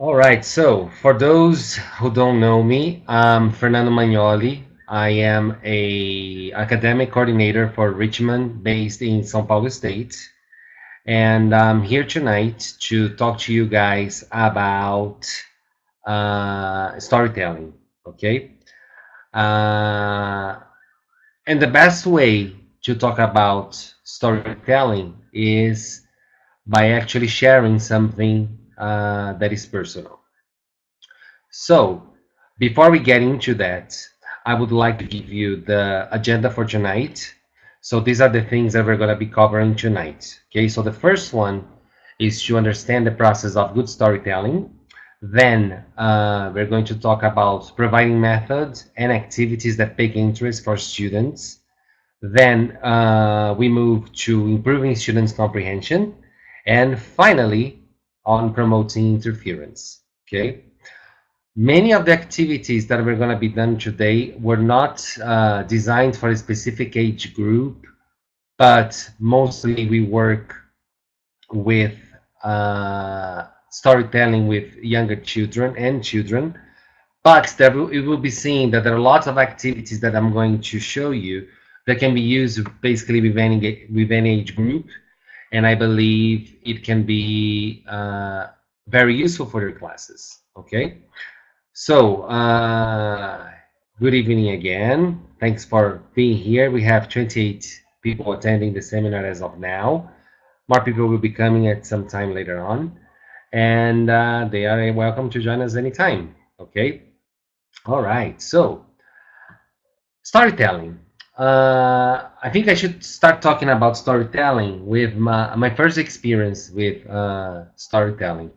All right, so for those who don't know me, I'm Fernando Magnoli. I am a academic coordinator for Richmond based in São Paulo State. And I'm here tonight to talk to you guys about storytelling, okay? Uh, and the best way to talk about storytelling is by actually sharing something that is personal. So, before we get into that, I would like to give you the agenda for tonight. So, these are the things that we're going to be covering tonight. Okay, so the first one is to understand the process of good storytelling. Then, we're going to talk about providing methods and activities that pique interest for students. Then, we move to improving students' comprehension. And finally, on promoting interference. Okay. Many of the activities that we're going to be done today were not designed for a specific age group, but mostly we work with storytelling with younger children and children. But it will be seen that there are lots of activities that I'm going to show you that can be used basically with any age group, and I believe it can be very useful for your classes. Okay. So, good evening again. Thanks for being here. We have 28 people attending the seminar as of now. More people will be coming at some time later on, and they are welcome to join us anytime. Okay. All right. So, storytelling. I think I should start talking about storytelling with my first experience with storytelling.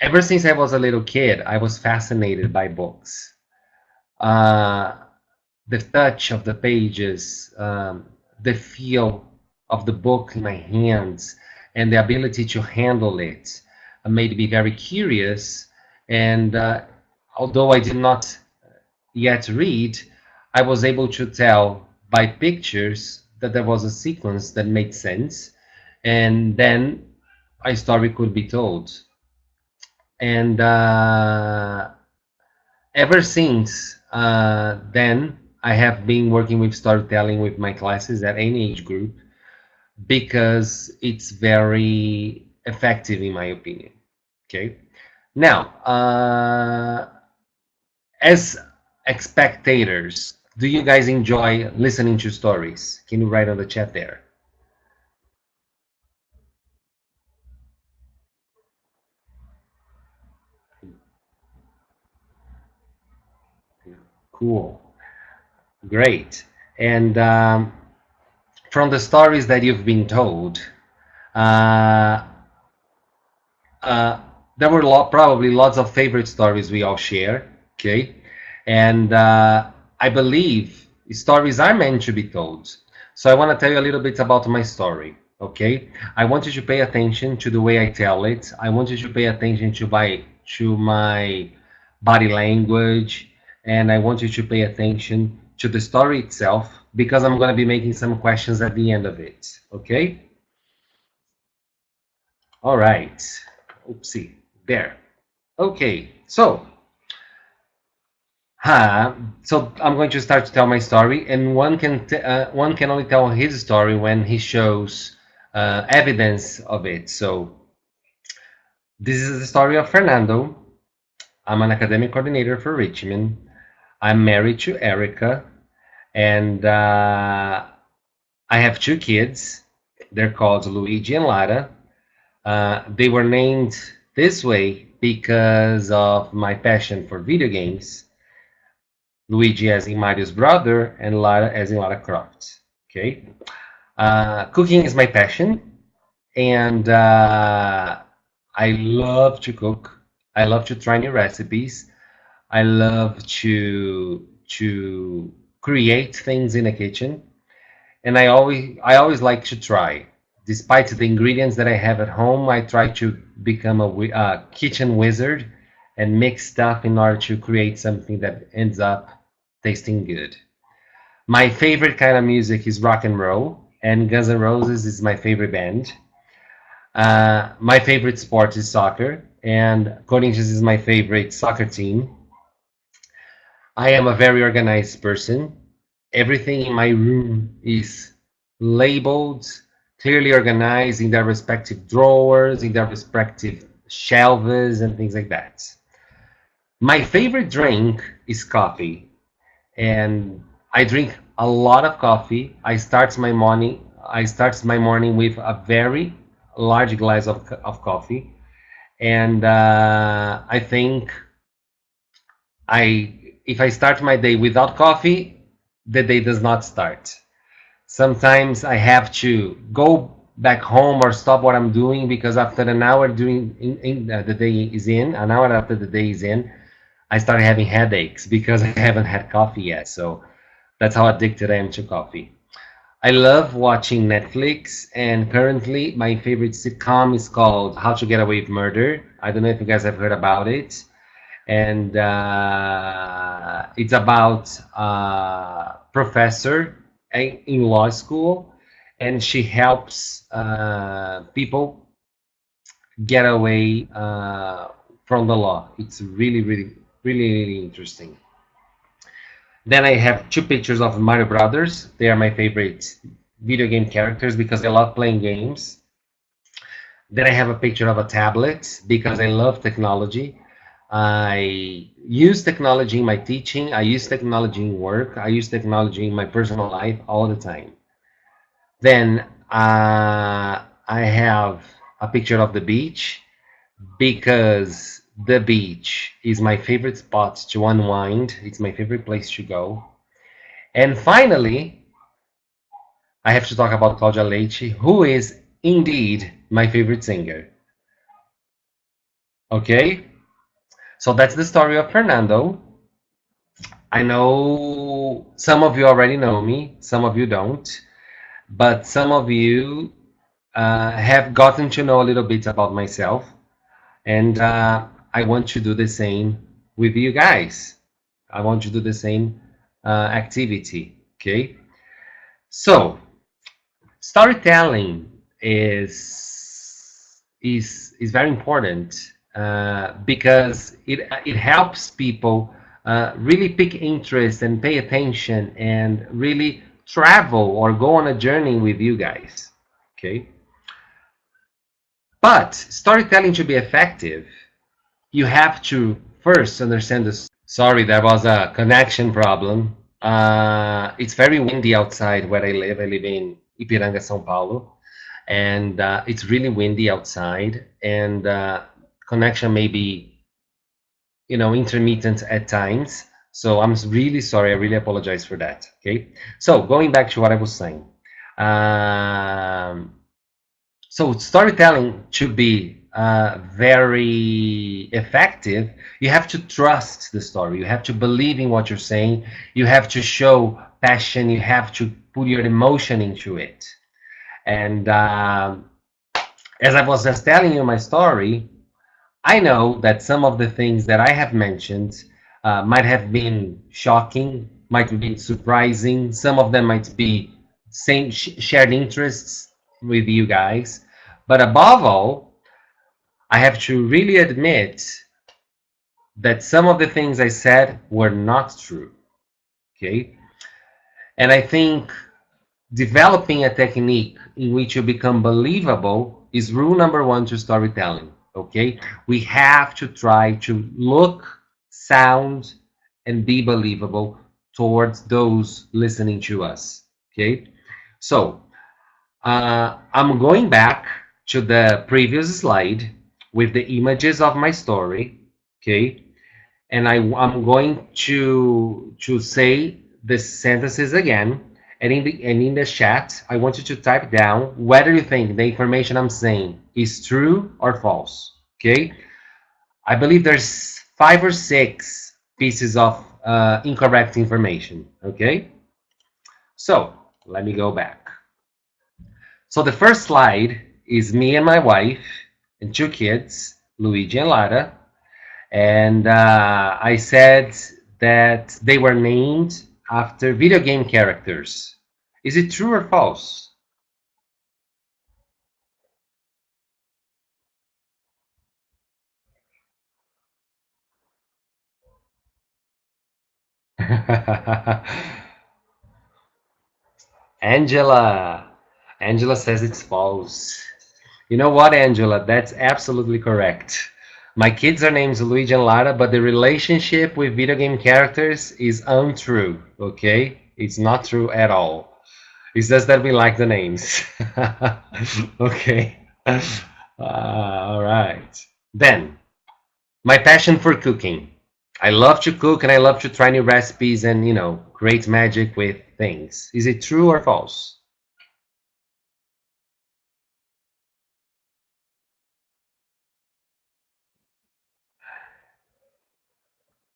Ever since I was a little kid, I was fascinated by books. The touch of the pages, the feel of the book in my hands, and the ability to handle it made me very curious. And although I did not yet read, I was able to tell by pictures that there was a sequence that made sense, and then a story could be told. And ever since then, I have been working with storytelling with my classes at any age group because it's very effective in my opinion. Okay. Now, as spectators, do you guys enjoy listening to stories? Can you write on the chat there? Cool. Great. And from the stories that you've been told, uh, there were probably lots of favorite stories we all share, okay? And I believe stories are meant to be told. So I want to tell you a little bit about my story, okay? I want you to pay attention to the way I tell it. I want you to pay attention to my body language, and I want you to pay attention to the story itself because I'm going to be making some questions at the end of it, okay? All right. Oopsie. There. Okay. So I'm going to start to tell my story, and one can only tell his story when he shows evidence of it. So this is the story of Fernando. I'm an academic coordinator for Richmond. I'm married to Erica, and I have two kids. They're called Luigi and Lara. They were named this way because of my passion for video games. Luigi as in Mario's brother, and Lara as in Lara Croft. Okay. Cooking is my passion, and I love to cook. I love to try new recipes. I love to create things in the kitchen, and I always like to try. Despite the ingredients that I have at home, I try to become a kitchen wizard and mix stuff in order to create something that ends up tasting good. My favorite kind of music is rock and roll, and Guns N' Roses is my favorite band. My favorite sport is soccer, and Corinthians is my favorite soccer team. I am a very organized person. Everything in my room is labeled, clearly organized in their respective drawers, in their respective shelves, and things like that. My favorite drink is coffee, and I drink a lot of coffee. I start my morning with a very large glass of coffee, and I think I if I start my day without coffee, the day does not start. Sometimes I have to go back home or stop what I'm doing because after an hour the day is in, an hour after the day is in, I start having headaches because I haven't had coffee yet. So that's how addicted I am to coffee. I love watching Netflix, and currently my favorite sitcom is called How to Get Away with Murder. I don't know if you guys have heard about it, and it's about a professor in law school, and she helps people get away from the law. It's really interesting. Then I have two pictures of Mario Brothers. They are my favorite video game characters because I love playing games. Then I have a picture of a tablet because I love technology. I use technology in my teaching. I use technology in work. I use technology in my personal life all the time. Then I have a picture of the beach because the beach is my favorite spot to unwind. It's my favorite place to go. And finally, I have to talk about Claudia Leite, who is indeed my favorite singer. Okay? So that's the story of Fernando. I know some of you already know me, some of you don't, but some of you have gotten to know a little bit about myself, and I want to do the same with you guys. I want to do the same activity, okay? So, storytelling is very important because it helps people really pick interest and pay attention and really travel or go on a journey with you guys. Okay, but storytelling to be effective, you have to first understand this. Sorry, there was a connection problem. It's very windy outside where I live. I live in Ipiranga, São Paulo, and it's really windy outside, and connection may be, intermittent at times. So I'm really sorry. I really apologize for that. Okay. So going back to what I was saying. Um, so storytelling to be very effective, you have to trust the story. You have to believe in what you're saying. You have to show passion. You have to put your emotion into it. And as I was just telling you my story, I know that some of the things that I have mentioned might have been shocking, might have been surprising. Some of them might be same shared interests with you guys. But above all, I have to really admit that some of the things I said were not true. Okay. And I think developing a technique in which you become believable is rule number one to storytelling. Okay, we have to try to look, sound, and be believable towards those listening to us. Okay, so I'm going back to the previous slide with the images of my story. Okay, and I'm going to say the sentences again, and in the chat, I want you to type down whether you think the information I'm saying is true or false. Okay, I believe there's 5 or 6 pieces of incorrect information. Okay, so let me go back. So the first slide is me and my wife and 2 kids, Luigi and Lara. And I said that they were named after video game characters. Is it true or false? Angela. Angela says it's false. You know what, Angela? That's absolutely correct. My kids are named Luigi and Lara, but the relationship with video game characters is untrue, okay? It's not true at all. It's just that we like the names. Okay. All right. Then, my passion for cooking. I love to cook and I love to try new recipes and, create magic with things. Is it true or false?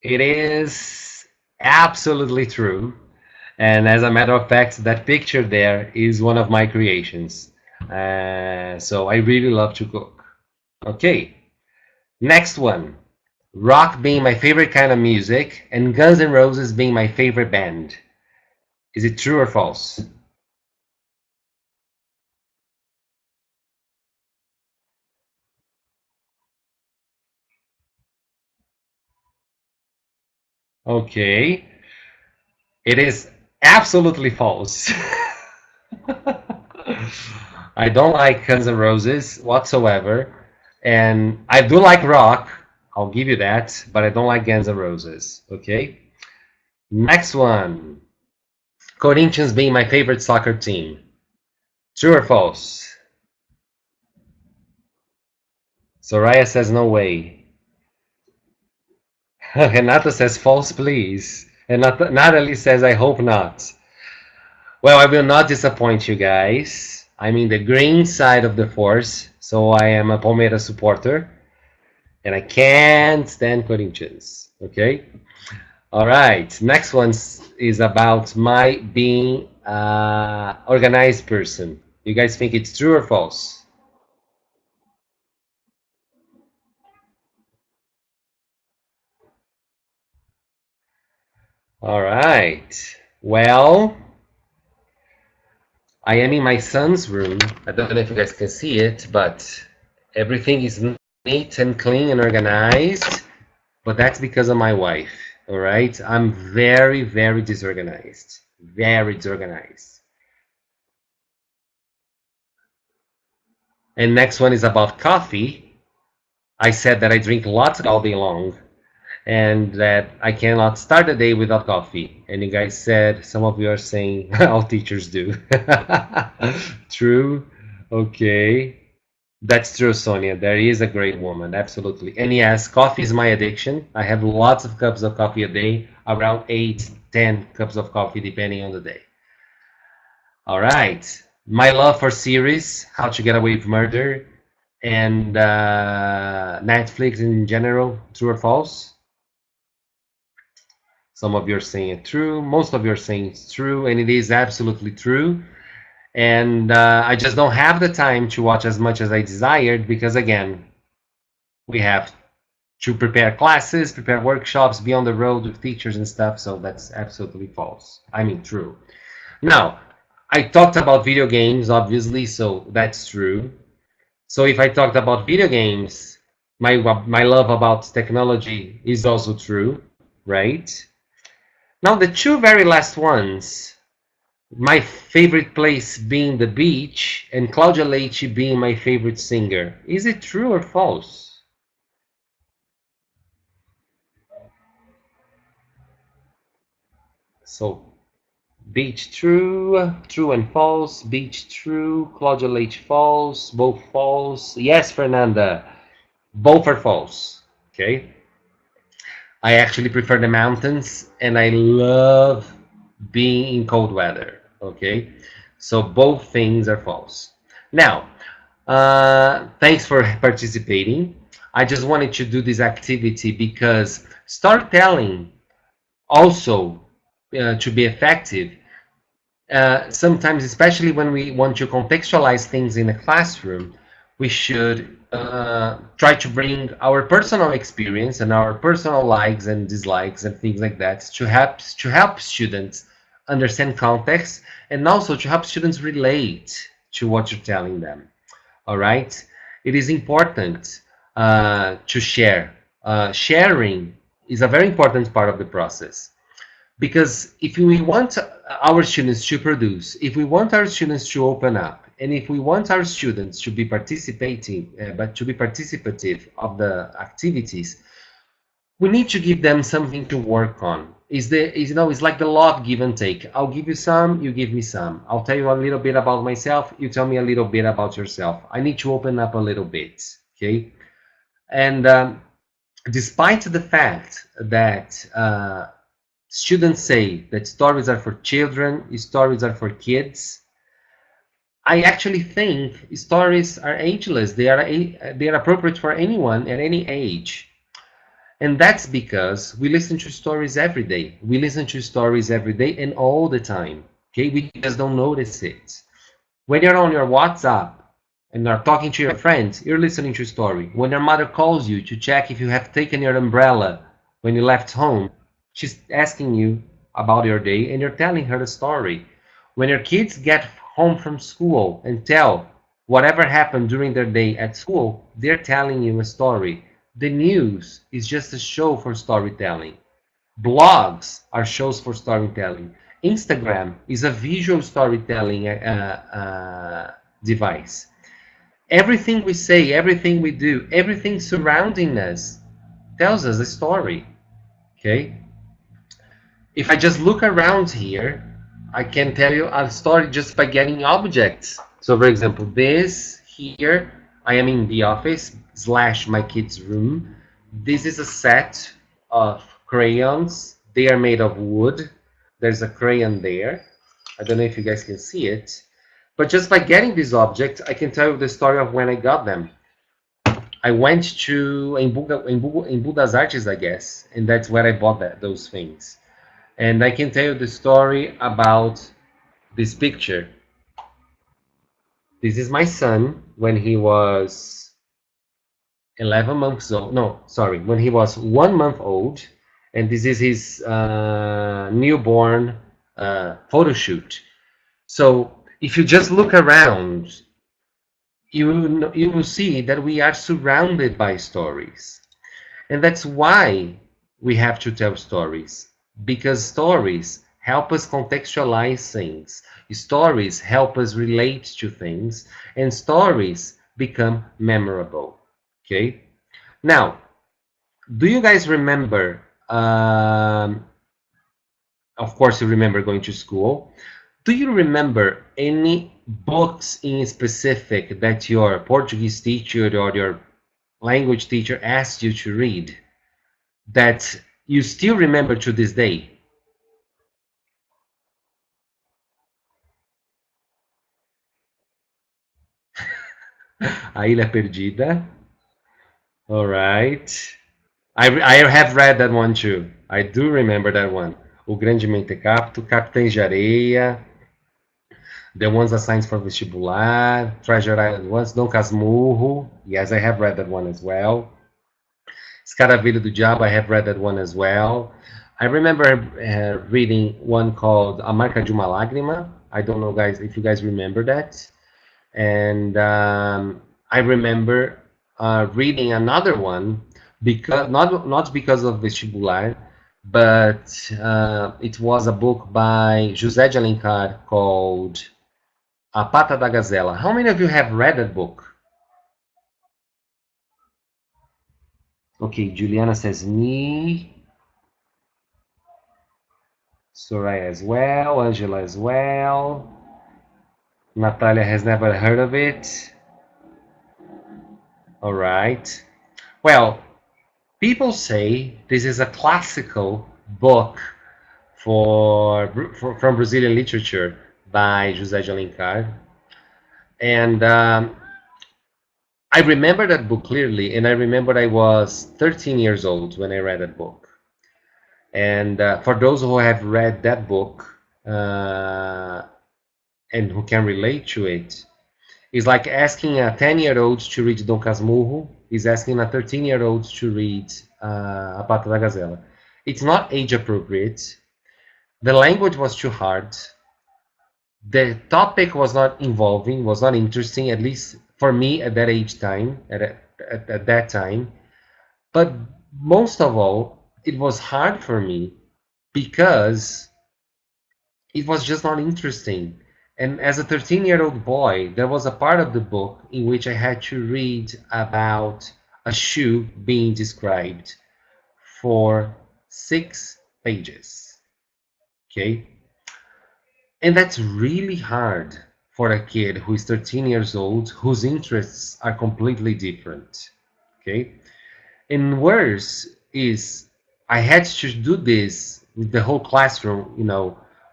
It is absolutely true. And as a matter of fact, that picture there is one of my creations. So I really love to cook. Okay, next one. Rock being my favorite kind of music and Guns N' Roses being my favorite band. Is it true or false? Okay, it is absolutely false. I don't like Guns N' Roses whatsoever, and I do like rock. I'll give you that, but I don't like Guns N' Roses. Okay. Next one. Corinthians being my favorite soccer team. True or false? Soraya says no way. Renata says false, please. And Natalie says I hope not. Well, I will not disappoint you guys. I'm in the green side of the force, so I am a Palmeiras supporter, and I can't stand Corinthians. Okay. All right. Next one is about my being organized person. You guys think it's true or false? All right. Well, I am in my son's room. I don't know if you guys can see it, but everything is neat and clean and organized. But that's because of my wife. All right. I'm very, very disorganized. Very disorganized. And next one is about coffee. I said that I drink lots all day long and that I cannot start a day without coffee. And you guys said, some of you are saying, all teachers do. True. Okay. That's true, Sonia. There is a great woman, absolutely. And yes, coffee is my addiction. I have lots of cups of coffee a day, around 8, 10 cups of coffee, depending on the day. All right. My love for series, How to Get Away with Murder, and Netflix in general, true or false? Some of you are saying it true. Most of you are saying it's true, and it is absolutely true. And I just don't have the time to watch as much as I desired because, again, we have to prepare classes, prepare workshops, be on the road with teachers and stuff. So that's absolutely false. I mean, true. Now, I talked about video games, obviously, so that's true. So if I talked about video games, my love about technology is also true, right? Now, the two very last ones, my favorite place being the beach and Claudia Leite being my favorite singer. Is it true or false? So, beach true, true and false, beach true, Claudia Leite false, both false. Yes, Fernanda, both are false. Okay. I actually prefer the mountains and I love being in cold weather. Okay, so both things are false. Now, thanks for participating. I just wanted to do this activity because storytelling also to be effective. Sometimes, especially when we want to contextualize things in a classroom, we should try to bring our personal experience and our personal likes and dislikes and things like that to help students understand context and also to help students relate to what you're telling them. All right, it is important to share. Sharing is a very important part of the process. Because if we want our students to produce, if we want our students to open up, and if we want our students to be participating, but to be participative of the activities, we need to give them something to work on. It's like the law of give and take. I'll give you some, you give me some. I'll tell you a little bit about myself, you tell me a little bit about yourself. I need to open up a little bit, okay? And despite the fact that students say that stories are for children, stories are for kids, I actually think stories are ageless. They are appropriate for anyone at any age. And that's because we listen to stories every day. We listen to stories every day and all the time. Okay, we just don't notice it. When you're on your WhatsApp and are talking to your friends, you're listening to a story. When your mother calls you to check if you have taken your umbrella when you left home, she's asking you about your day and you're telling her a story. When your kids get home from school and tell whatever happened during their day at school, they're telling you a story. The news is just a show for storytelling. Blogs are shows for storytelling. Instagram is a visual storytelling device. Everything we say, everything we do, everything surrounding us tells us a story. Okay? If I just look around here, I can tell you a story just by getting objects. So, for example, this here, I am in the office / my kids' room. This is a set of crayons. They are made of wood. There's a crayon there. I don't know if you guys can see it. But just by getting these objects, I can tell you the story of when I got them. I went to Embu das Artes, I guess, and that's where I bought those things. And I can tell you the story about this picture. This is my son when he was 11 months old. No, sorry, when he was 1 month old. And this is his newborn photo shoot. So if you just look around, you will see that we are surrounded by stories. And that's why we have to tell stories. Because stories help us contextualize things. Stories help us relate to things. And stories become memorable. Okay? Now, do you guys remember, of course you remember going to school. Do you remember any books in specific that your Portuguese teacher or your language teacher asked you to read that you still remember to this day? A Ilha Perdida. All right. I have read that one too. I do remember that one. O Grande Mentecapto, Capitães de Areia, The Ones Assigned for Vestibular, Treasure Island Once, Dom Casmurro. Yes, I have read that one as well. Escaravelho do Diabo, I have read that one as well. I remember reading one called A Marca de uma Lágrima. I don't know, guys, if you guys remember that. And I remember reading another one, because not because of Vestibular, but it was a book by José de Alencar called A Pata da Gazela. How many of you have read that book? Okay, Juliana says me. Soraya as well. Angela as well. Natalia has never heard of it. All right. Well, people say this is a classical book from Brazilian literature by José de Alencar. And I remember that book clearly, and I remember I was 13 years old when I read that book. And for those who have read that book and who can relate to it, it's like asking a 10-year-old to read Dom Casmurro is asking a 13-year-old to read A Pata da Gazela. It's not age appropriate. The language was too hard. The topic was not involving, was not interesting, at least for me at that age time, at that time. But most of all, it was hard for me because it was just not interesting. And as a 13-year-old boy, there was a part of the book in which I had to read about a shoe being described for 6 pages. Okay? And that's really hard for a kid who is 13 years old, whose interests are completely different. Okay? And worse is I had to do this with the whole classroom,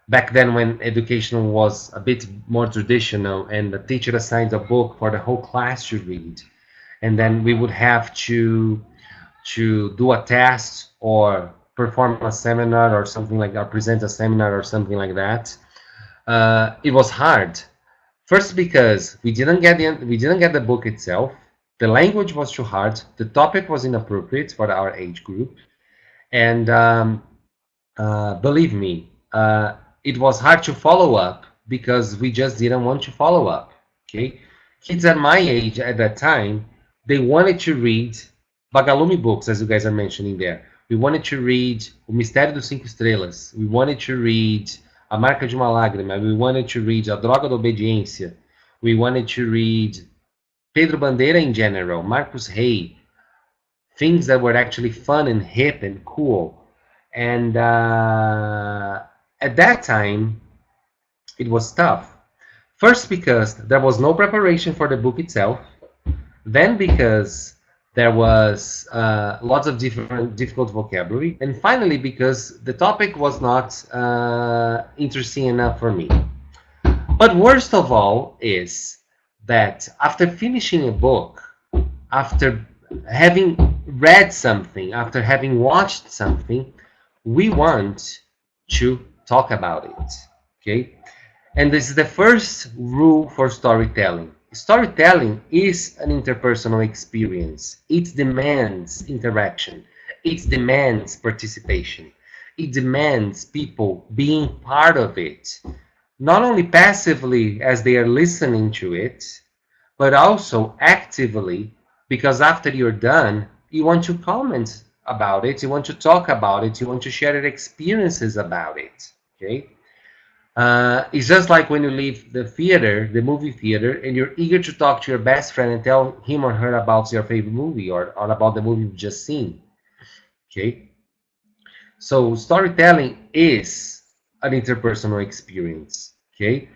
back then when education was a bit more traditional and the teacher assigned a book for the whole class to read. And then we would have to do a test or perform a seminar or something like that, present a seminar or something like that. It was hard. First, because we didn't get the book itself. The language was too hard. The topic was inappropriate for our age group, and believe me, it was hard to follow up because we just didn't want to follow up. Okay, kids at my age at that time, they wanted to read Vagalume books, as you guys are mentioning there. We wanted to read O Mistério dos Cinco Estrelas. We wanted to read A Marca de uma Lágrima. We wanted to read A Droga da Obediência. We wanted to read Pedro Bandeira in general, Marcus Rey, things that were actually fun and hip and cool. And at that time, it was tough. First, because there was no preparation for the book itself. Then, because there was lots of difficult vocabulary. And finally, because the topic was not interesting enough for me. But worst of all is that after finishing a book, after having read something, after having watched something, we want to talk about it. Okay? And this is the first rule for storytelling. Storytelling is an interpersonal experience. It demands interaction. It demands participation. It demands people being part of it. Not only passively as they are listening to it, but also actively, because after you're done, you want to comment about it, you want to talk about it, you want to share your experiences about it. Okay? It's just like when you leave the theater, the movie theater, and you're eager to talk to your best friend and tell him or her about your favorite movie or about the movie you've just seen. Okay? So storytelling is an interpersonal experience. Okay?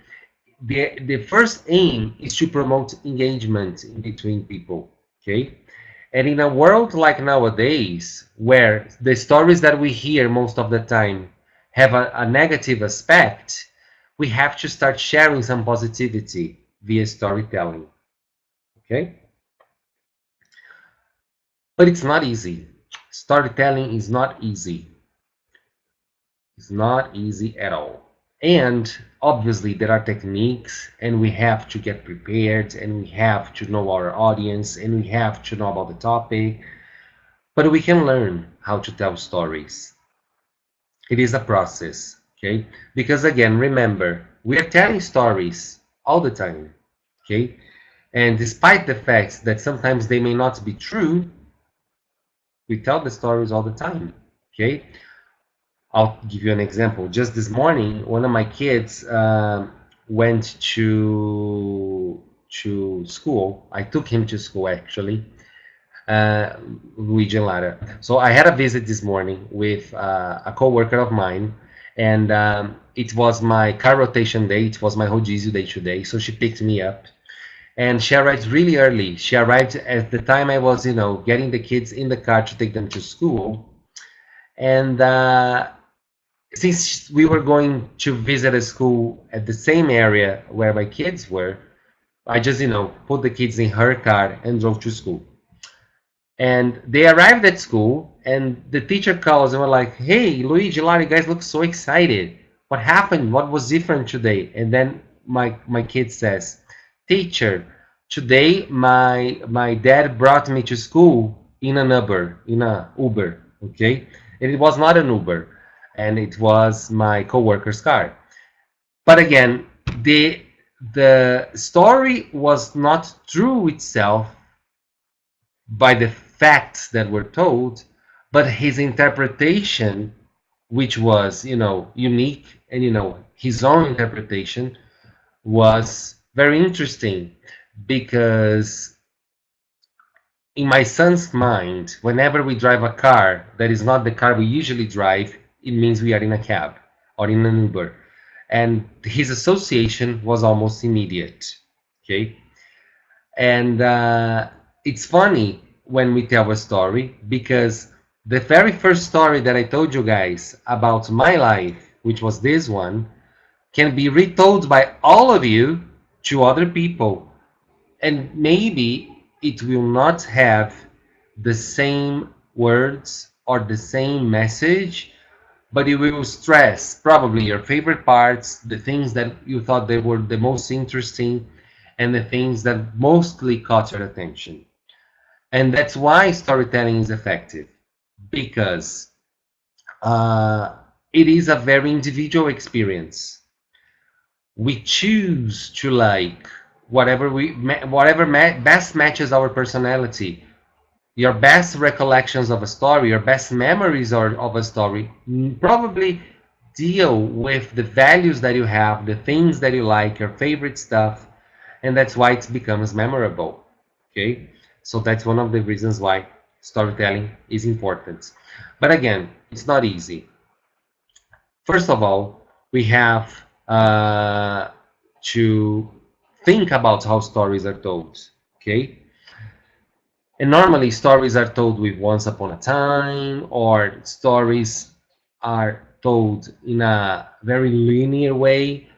The first aim is to promote engagement in between people. Okay? And in a world like nowadays, where the stories that we hear most of the time have a negative aspect, we have to start sharing some positivity via storytelling. Okay? But it's not easy. Storytelling is not easy. It's not easy at all. And obviously there are techniques, and we have to get prepared, and we have to know our audience, and we have to know about the topic. But we can learn how to tell stories. It is a process, okay? Because again, remember, we are telling stories all the time, okay? And despite the fact that sometimes they may not be true, we tell the stories all the time, okay? I'll give you an example. Just this morning, one of my kids went to school. I took him to school, actually, Luigi and Lara. So I had a visit this morning with a co-worker of mine, and it was my car rotation day. It was my rodízio day today. So she picked me up, and she arrived really early. She arrived at the time I was, getting the kids in the car to take them to school. And since we were going to visit a school at the same area where my kids were, I just, put the kids in her car and drove to school. And they arrived at school, and the teacher calls and we're like, "Hey, Luigi, Lara, you guys look so excited. What happened? What was different today?" And then my kid says, "Teacher, today my dad brought me to school in an Uber, okay? And it was not an Uber, and it was my coworker's car." But again, the story was not true itself by the facts that were told, but his interpretation which was, unique, and, his own interpretation, was very interesting, because in my son's mind, whenever we drive a car that is not the car we usually drive, it means we are in a cab or in an Uber. And his association was almost immediate. Okay. And it's funny when we tell a story, because the very first story that I told you guys about my life, which was this one, can be retold by all of you to other people. And maybe it will not have the same words or the same message, but it will stress probably your favorite parts, the things that you thought they were the most interesting, and the things that mostly caught your attention. And that's why storytelling is effective, because it is a very individual experience. We choose to like whatever best matches our personality. Your best recollections of a story, your best memories of a story, probably deal with the values that you have, the things that you like, your favorite stuff, and that's why it becomes memorable. Okay, so that's one of the reasons why storytelling is important. But again, it's not easy. First of all, we have to think about how stories are told. Okay, and normally stories are told with once upon a time, or stories are told in a very linear way.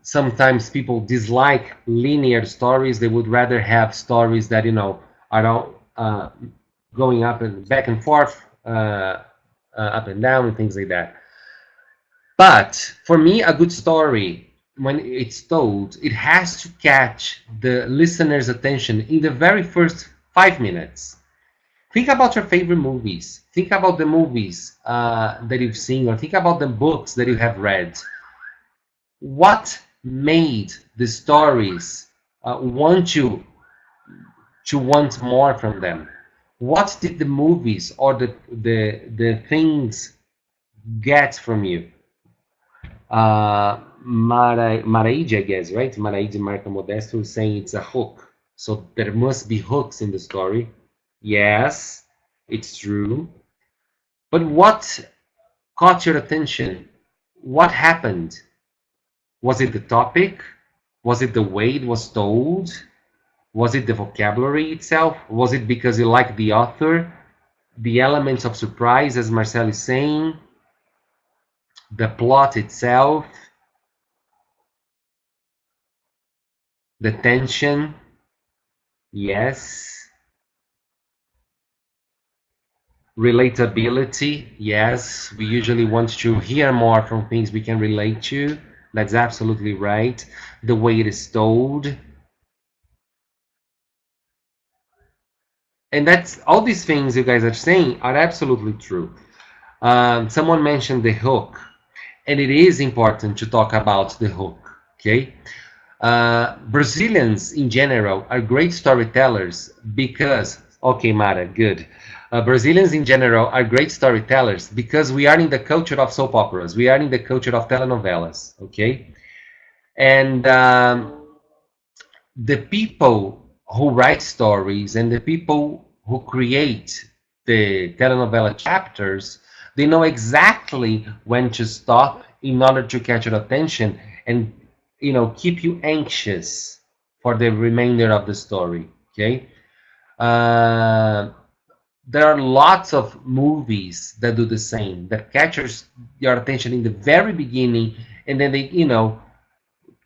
Sometimes people dislike linear stories. They would rather have stories that, are all going up and back and forth, up and down, and things like that. But for me, a good story, when it's told, it has to catch the listener's attention in the very first 5 minutes. Think about your favorite movies. Think about the movies that you've seen, or think about the books that you have read. What made the stories want you to want more from them? What did the movies or the things get from you? Maraide, I guess, right? Maraide Marca Modesto is saying it's a hook. So there must be hooks in the story. Yes, it's true. But what caught your attention? What happened? Was it the topic? Was it the way it was told? Was it the vocabulary itself? Was it because you liked the author? The elements of surprise, as Marcel is saying? The plot itself? The tension? Yes. Relatability? Yes. We usually want to hear more from things we can relate to. That's absolutely right. The way it is told. And that's all these things you guys are saying are absolutely true. Someone mentioned the hook, and it is important to talk about the hook. Okay. Brazilians in general are great storytellers because, okay, Mara, good. Brazilians in general are great storytellers because we are in the culture of soap operas. We are in the culture of telenovelas, okay? And the people who write stories and the people who create the telenovela chapters, they know exactly when to stop in order to catch your attention and, keep you anxious for the remainder of the story. Okay. There are lots of movies that do the same, that captures your attention in the very beginning, and then they,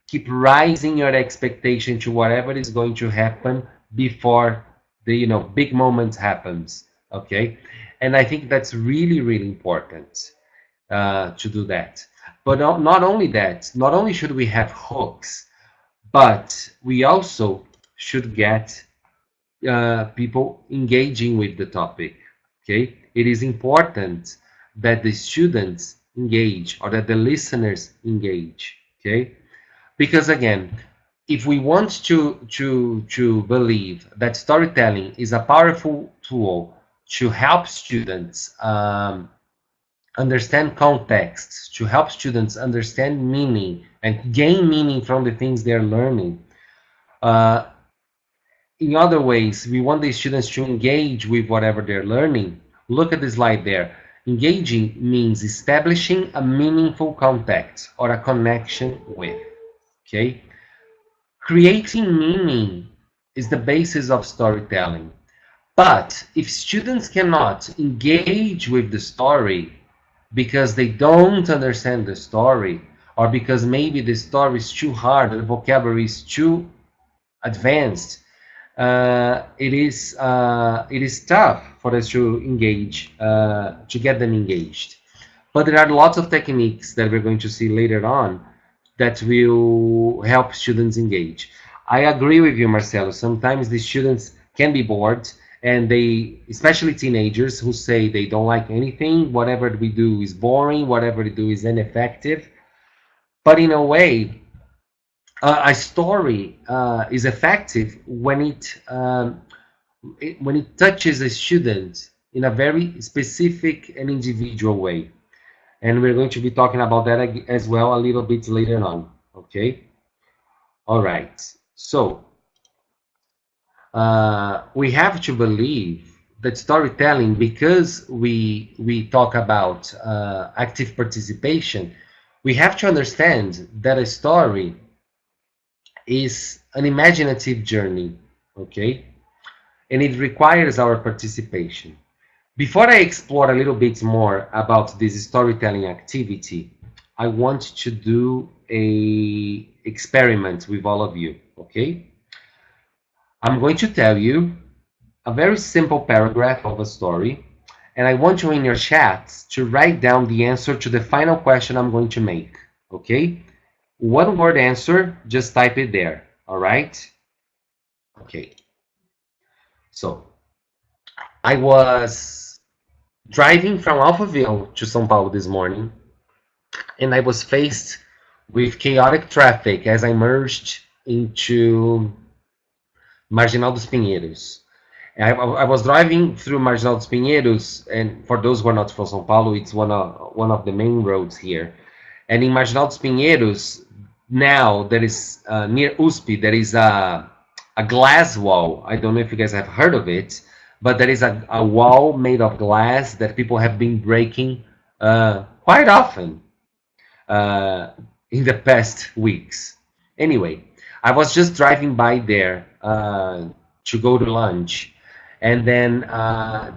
keep rising your expectation to whatever is going to happen before the, big moment happens. Okay. And I think that's really, really important to do that. But not only that, not only should we have hooks, but we also should get people engaging with the topic. Okay, it is important that the students engage, or that the listeners engage. Okay, because again, if we want to believe that storytelling is a powerful tool to help students understand context, to help students understand meaning and gain meaning from the things they're learning. Uh, in other ways, we want the students to engage with whatever they're learning. Look at the slide there. Engaging means establishing a meaningful contact or a connection with. Okay? Creating meaning is the basis of storytelling. But if students cannot engage with the story because they don't understand the story, or because maybe the story is too hard, the vocabulary is too advanced, it is tough for us to engage, to get them engaged. But there are lots of techniques that we're going to see later on that will help students engage. I agree with you, Marcelo. Sometimes the students can be bored, and they, especially teenagers, who say they don't like anything, whatever we do is boring, whatever we do is ineffective. But in a way, a story is effective when it touches a student in a very specific and individual way. And we're going to be talking about that as well a little bit later on. Okay. All right. So we have to believe that storytelling, because we talk about active participation, we have to understand that a story is an imaginative journey, okay? And it requires our participation. Before I explore a little bit more about this storytelling activity, I want to do a experiment with all of you, okay? I'm going to tell you a very simple paragraph of a story, and I want you in your chats to write down the answer to the final question I'm going to make, okay? One word answer, just type it there, all right? Okay. So, I was driving from Alphaville to São Paulo this morning, and I was faced with chaotic traffic as I merged into Marginal dos Pinheiros. I was driving through Marginal dos Pinheiros, and for those who are not from São Paulo, it's one of the main roads here. And in Marginal dos Pinheiros, now there is near USP, there is a glass wall. I don't know if you guys have heard of it, but there is a wall made of glass that people have been breaking quite often in the past weeks. Anyway, I was just driving by there to go to lunch. And then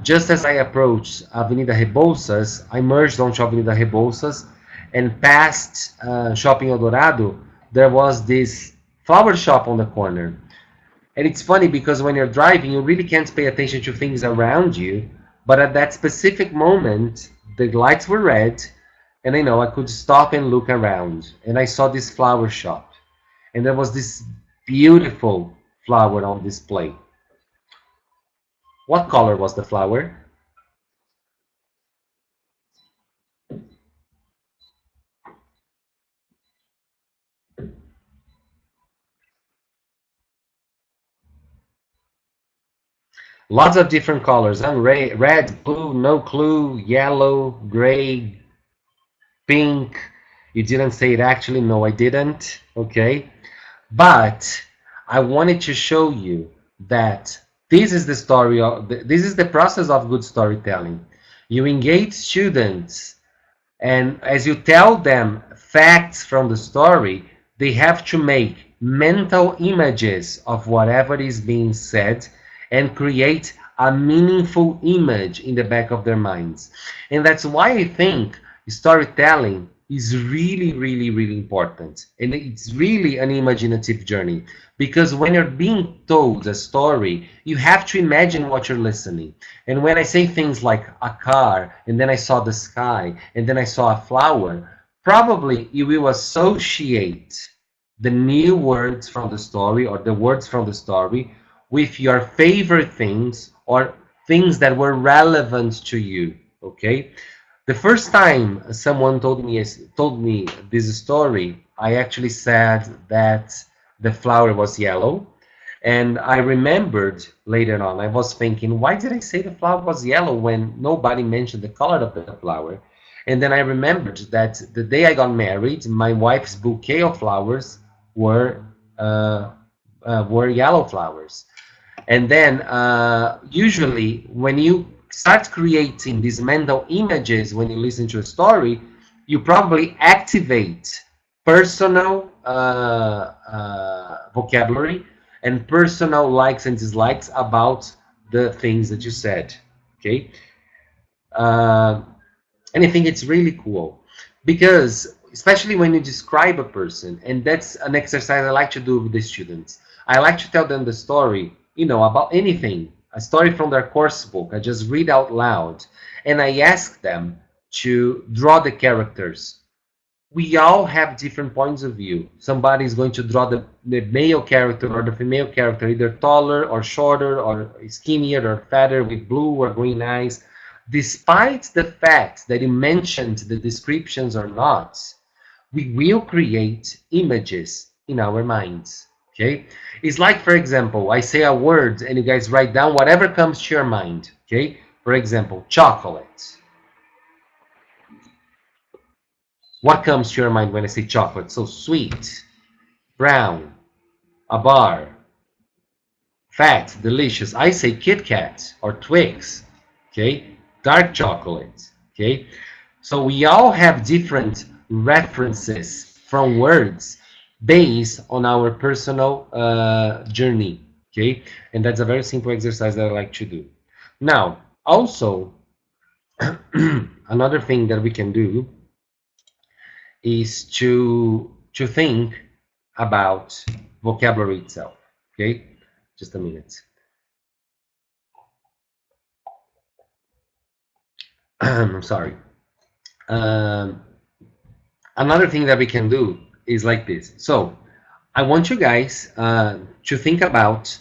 just as I approached Avenida Rebouças, I merged onto Avenida Rebouças, and past Shopping Eldorado, there was this flower shop on the corner. And it's funny because when you're driving, you really can't pay attention to things around you. But at that specific moment, the lights were red, and I could stop and look around. And I saw this flower shop. And there was this beautiful flower on display. What color was the flower? Lots of different colors. Red, blue, no clue, yellow, gray, pink. You didn't say it actually. No, I didn't. Okay. But I wanted to show you that this is the story of this is the process of good storytelling. You engage students, and as you tell them facts from the story, they have to make mental images of whatever is being said and create a meaningful image in the back of their minds. And that's why I think storytelling is really, really, really important. And it's really an imaginative journey. Because when you're being told a story, you have to imagine what you're listening. And when I say things like a car, and then I saw the sky, and then I saw a flower, probably you will associate the new words from the story or the words from the story with your favorite things or things that were relevant to you, okay? The first time someone told me this story, I actually said that the flower was yellow. And I remembered later on, I was thinking, why did I say the flower was yellow when nobody mentioned the color of the flower? And then I remembered that the day I got married, my wife's bouquet of flowers were yellow flowers. And then usually when you start creating these mental images when you listen to a story, you probably activate personal vocabulary and personal likes and dislikes about the things that you said. Okay. And I think it's really cool because, especially when you describe a person, and that's an exercise I like to do with the students. I like to tell them the story, about anything, a story from their course book. I just read out loud, and I ask them to draw the characters. We all have different points of view. Somebody is going to draw the male character or the female character, either taller or shorter or skinnier or fatter with blue or green eyes. Despite the fact that you mentioned the descriptions or not, we will create images in our minds. Okay? It's like, for example, I say a word and you guys write down whatever comes to your mind. Okay? For example, chocolate. What comes to your mind when I say chocolate? So sweet, brown, a bar, fat, delicious. I say Kit Kat or Twix. Okay? Dark chocolate. Okay? So we all have different references from words based on our personal journey. Okay? And that's a very simple exercise that I like to do. Now, also, another thing that we can do is to think about vocabulary itself. Okay? Just a minute. I'm sorry. Another thing that we can do is like this. So I want you guys to think about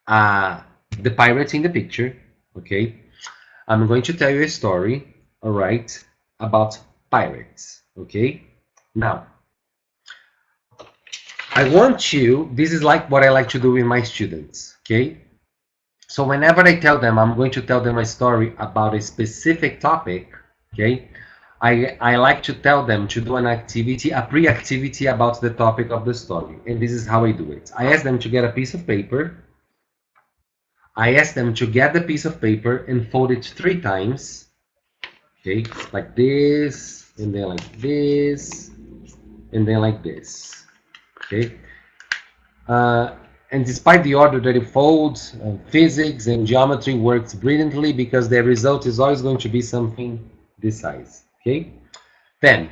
the pirate in the picture. Okay, I'm going to tell you a story, all right, about pirates. Okay, now I want you, this is like what I like to do with my students. Okay, so whenever I tell them I'm going to tell them a story about a specific topic, okay, I like to tell them to do an activity, a pre-activity about the topic of the story. And this is how I do it. I ask them to get a piece of paper. I ask them to get the piece of paper and fold it 3 times. Okay, like this, and then like this, and then like this. Okay. And despite the order that you fold, physics and geometry works brilliantly because the result is always going to be something this size. Okay. Then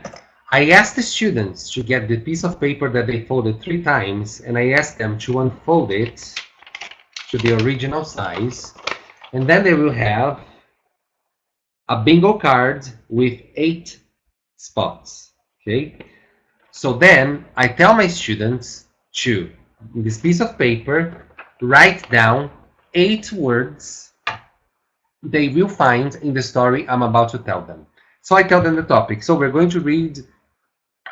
I ask the students to get the piece of paper that they folded 3 times, and I ask them to unfold it to the original size, and then they will have a bingo card with 8 spots. Okay. So then I tell my students to, in this piece of paper, write down 8 words they will find in the story I'm about to tell them. So I tell them the topic. So we're going to read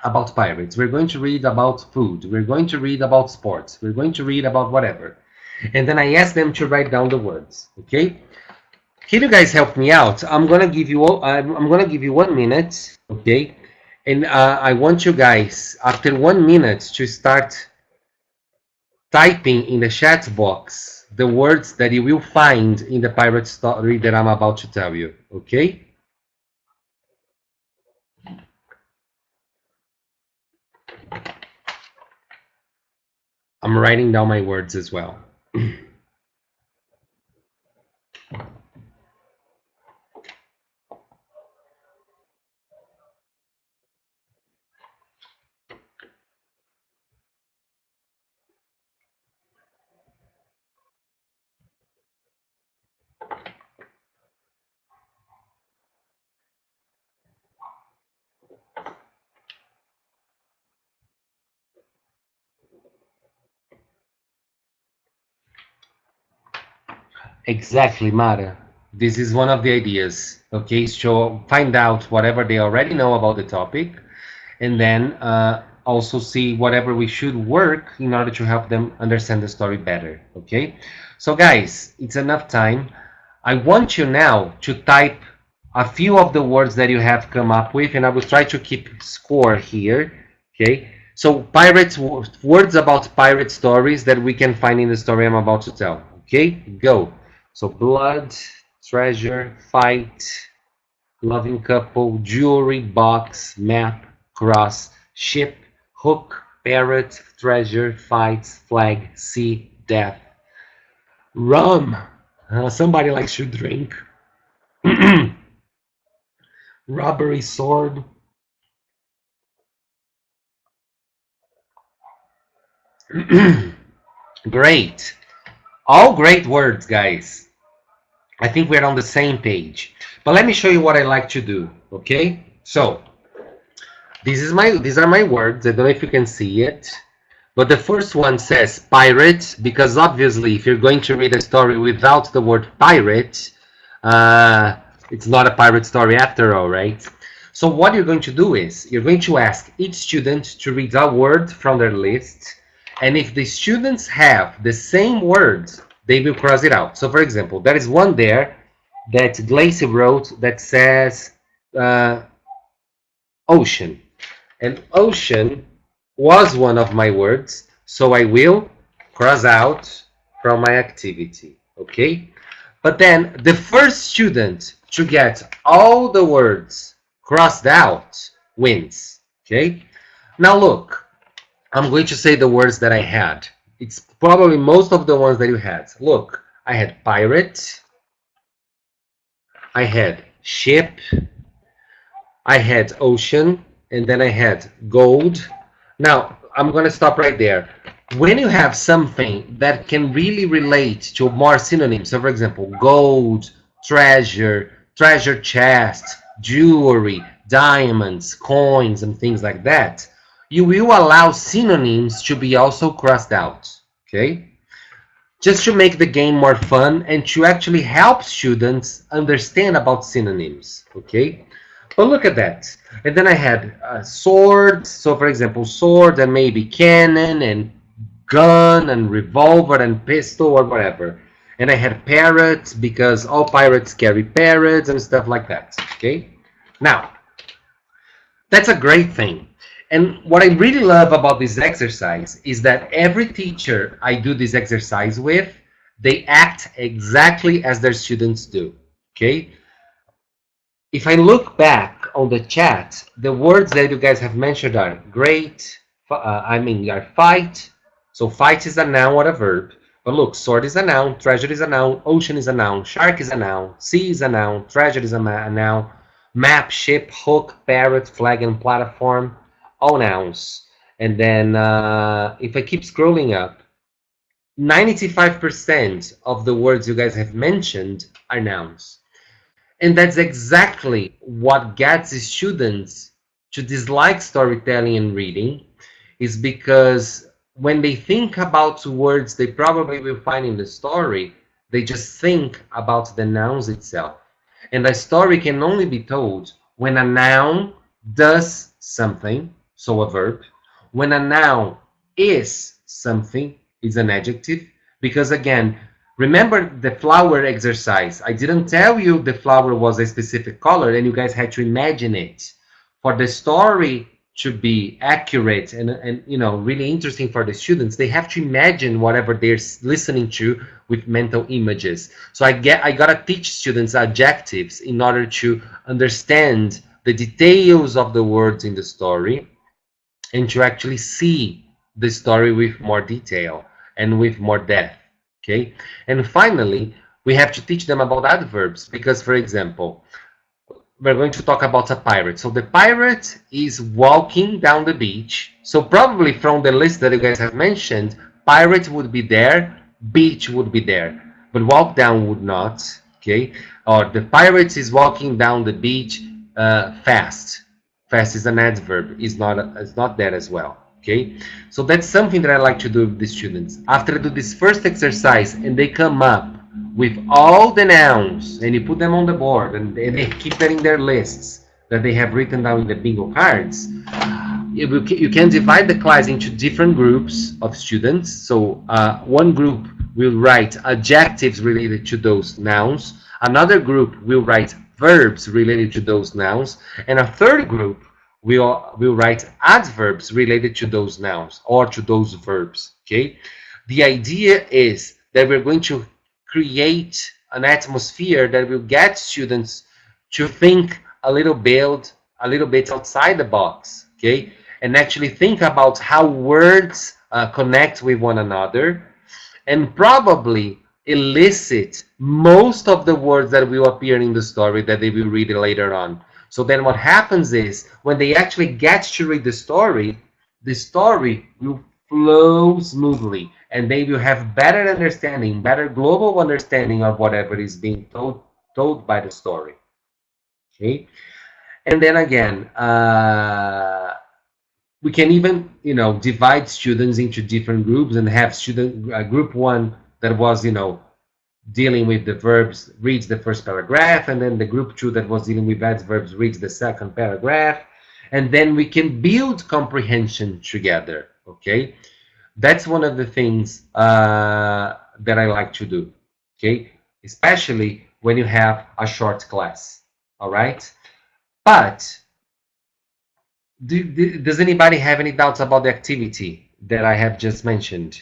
about pirates. We're going to read about food. We're going to read about sports. We're going to read about whatever. And then I ask them to write down the words. Okay? Can you guys help me out? I'm gonna give you 1 minute. Okay? And I want you guys, after 1 minute, to start typing in the chat box the words that you will find in the pirate story that I'm about to tell you. Okay? I'm writing down my words as well. Exactly, Mara. This is one of the ideas. Okay, so find out whatever they already know about the topic, and then also see whatever we should work in order to help them understand the story better. Okay, so guys, it's enough time. I want you now to type a few of the words that you have come up with, and I will try to keep score here. Okay, so pirates, words about pirate stories that we can find in the story I'm about to tell. Okay, go. So blood, treasure, fight, loving couple, jewelry, box, map, cross, ship, hook, parrot, treasure, fights, flag, sea, death. Rum. Somebody likes to drink. Robbery, sword. Great. All great words, guys. I think we're on the same page. But let me show you what I like to do, okay? So, these are my words. I don't know if you can see it. But the first one says pirate, because obviously if you're going to read a story without the word pirate, it's not a pirate story after all, right? So what you're going to do is, you're going to ask each student to read a word from their list, and if the students have the same words, they will cross it out. So for example, there is one there that Glacy wrote that says ocean. And ocean was one of my words, so I will cross out from my activity, okay? But then the first student to get all the words crossed out wins, okay? Now look, I'm going to say the words that I had. It's probably most of the ones that you had. Look, I had pirate, I had ship, I had ocean, and then I had gold. Now, I'm going to stop right there. When you have something that can really relate to more synonyms, so for example, gold, treasure, treasure chest, jewelry, diamonds, coins, and things like that, you will allow synonyms to be also crossed out, okay? Just to make the game more fun and to actually help students understand about synonyms, okay? But look at that. And then I had sword. So for example, sword and maybe cannon and gun and revolver and pistol or whatever. And I had parrot because all pirates carry parrots and stuff like that. Okay. Now, that's a great thing. And what I really love about this exercise is that every teacher I do this exercise with, they act exactly as their students do. Okay. If I look back on the chat, the words that you guys have mentioned are great, are fight. So fight is a noun or a verb. But look, sword is a noun, treasure is a noun, ocean is a noun, shark is a noun, sea is a noun, treasure is a noun, map, ship, hook, parrot, flag, and platform, all nouns. And then if I keep scrolling up, 95% of the words you guys have mentioned are nouns. And that's exactly what gets the students to dislike storytelling and reading, is because when they think about words they probably will find in the story, they just think about the nouns itself. And a story can only be told when a noun does something, so a verb. When a noun is something, is an adjective. Because again, remember the flower exercise. I didn't tell you the flower was a specific color and you guys had to imagine it. For the story to be accurate and you know, really interesting for the students, they have to imagine whatever they're listening to with mental images. So I gotta teach students adjectives in order to understand the details of the words in the story and to actually see the story with more detail and with more depth. Okay, and finally, we have to teach them about adverbs because, for example, we're going to talk about a pirate. So the pirate is walking down the beach. So probably from the list that you guys have mentioned, pirate would be there, beach would be there, but walk down would not. Okay, or the pirate is walking down the beach fast. Fast is an adverb. It's not there as well. Okay, so that's something that I like to do with the students. After I do this first exercise and they come up with all the nouns and you put them on the board and they keep that in their lists that they have written down in the bingo cards, you can divide the class into different groups of students. So one group will write adjectives related to those nouns. Another group will write verbs related to those nouns, and a third group will write adverbs related to those nouns or to those verbs. Okay, the idea is that we're going to create an atmosphere that will get students to think a little bit outside the box. Okay, and actually think about how words connect with one another, and probably elicit most of the words that will appear in the story that they will read later on. So then what happens is when they actually get to read the story will flow smoothly, and they will have better understanding, better global understanding of whatever is being told by the story. Okay, and then again, we can even, divide students into different groups and have group one that was, dealing with the verbs reads the first paragraph, and then the group two that was dealing with adverbs reads the second paragraph, and then we can build comprehension together. Okay, that's one of the things that I like to do. Okay, especially when you have a short class. All right, but does anybody have any doubts about the activity that I have just mentioned?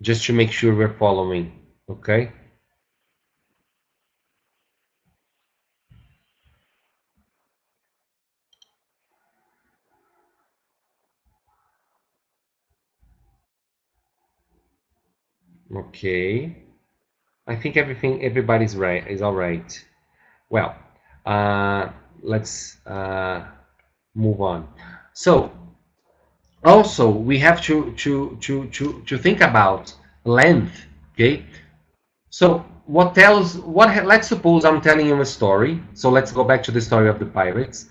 Just to make sure we're following, okay? Okay. I think everybody's right, is all right. Well, uh, let's move on. So, also we have to think about length, okay? So let's suppose I'm telling you a story. So let's go back to the story of the pirates.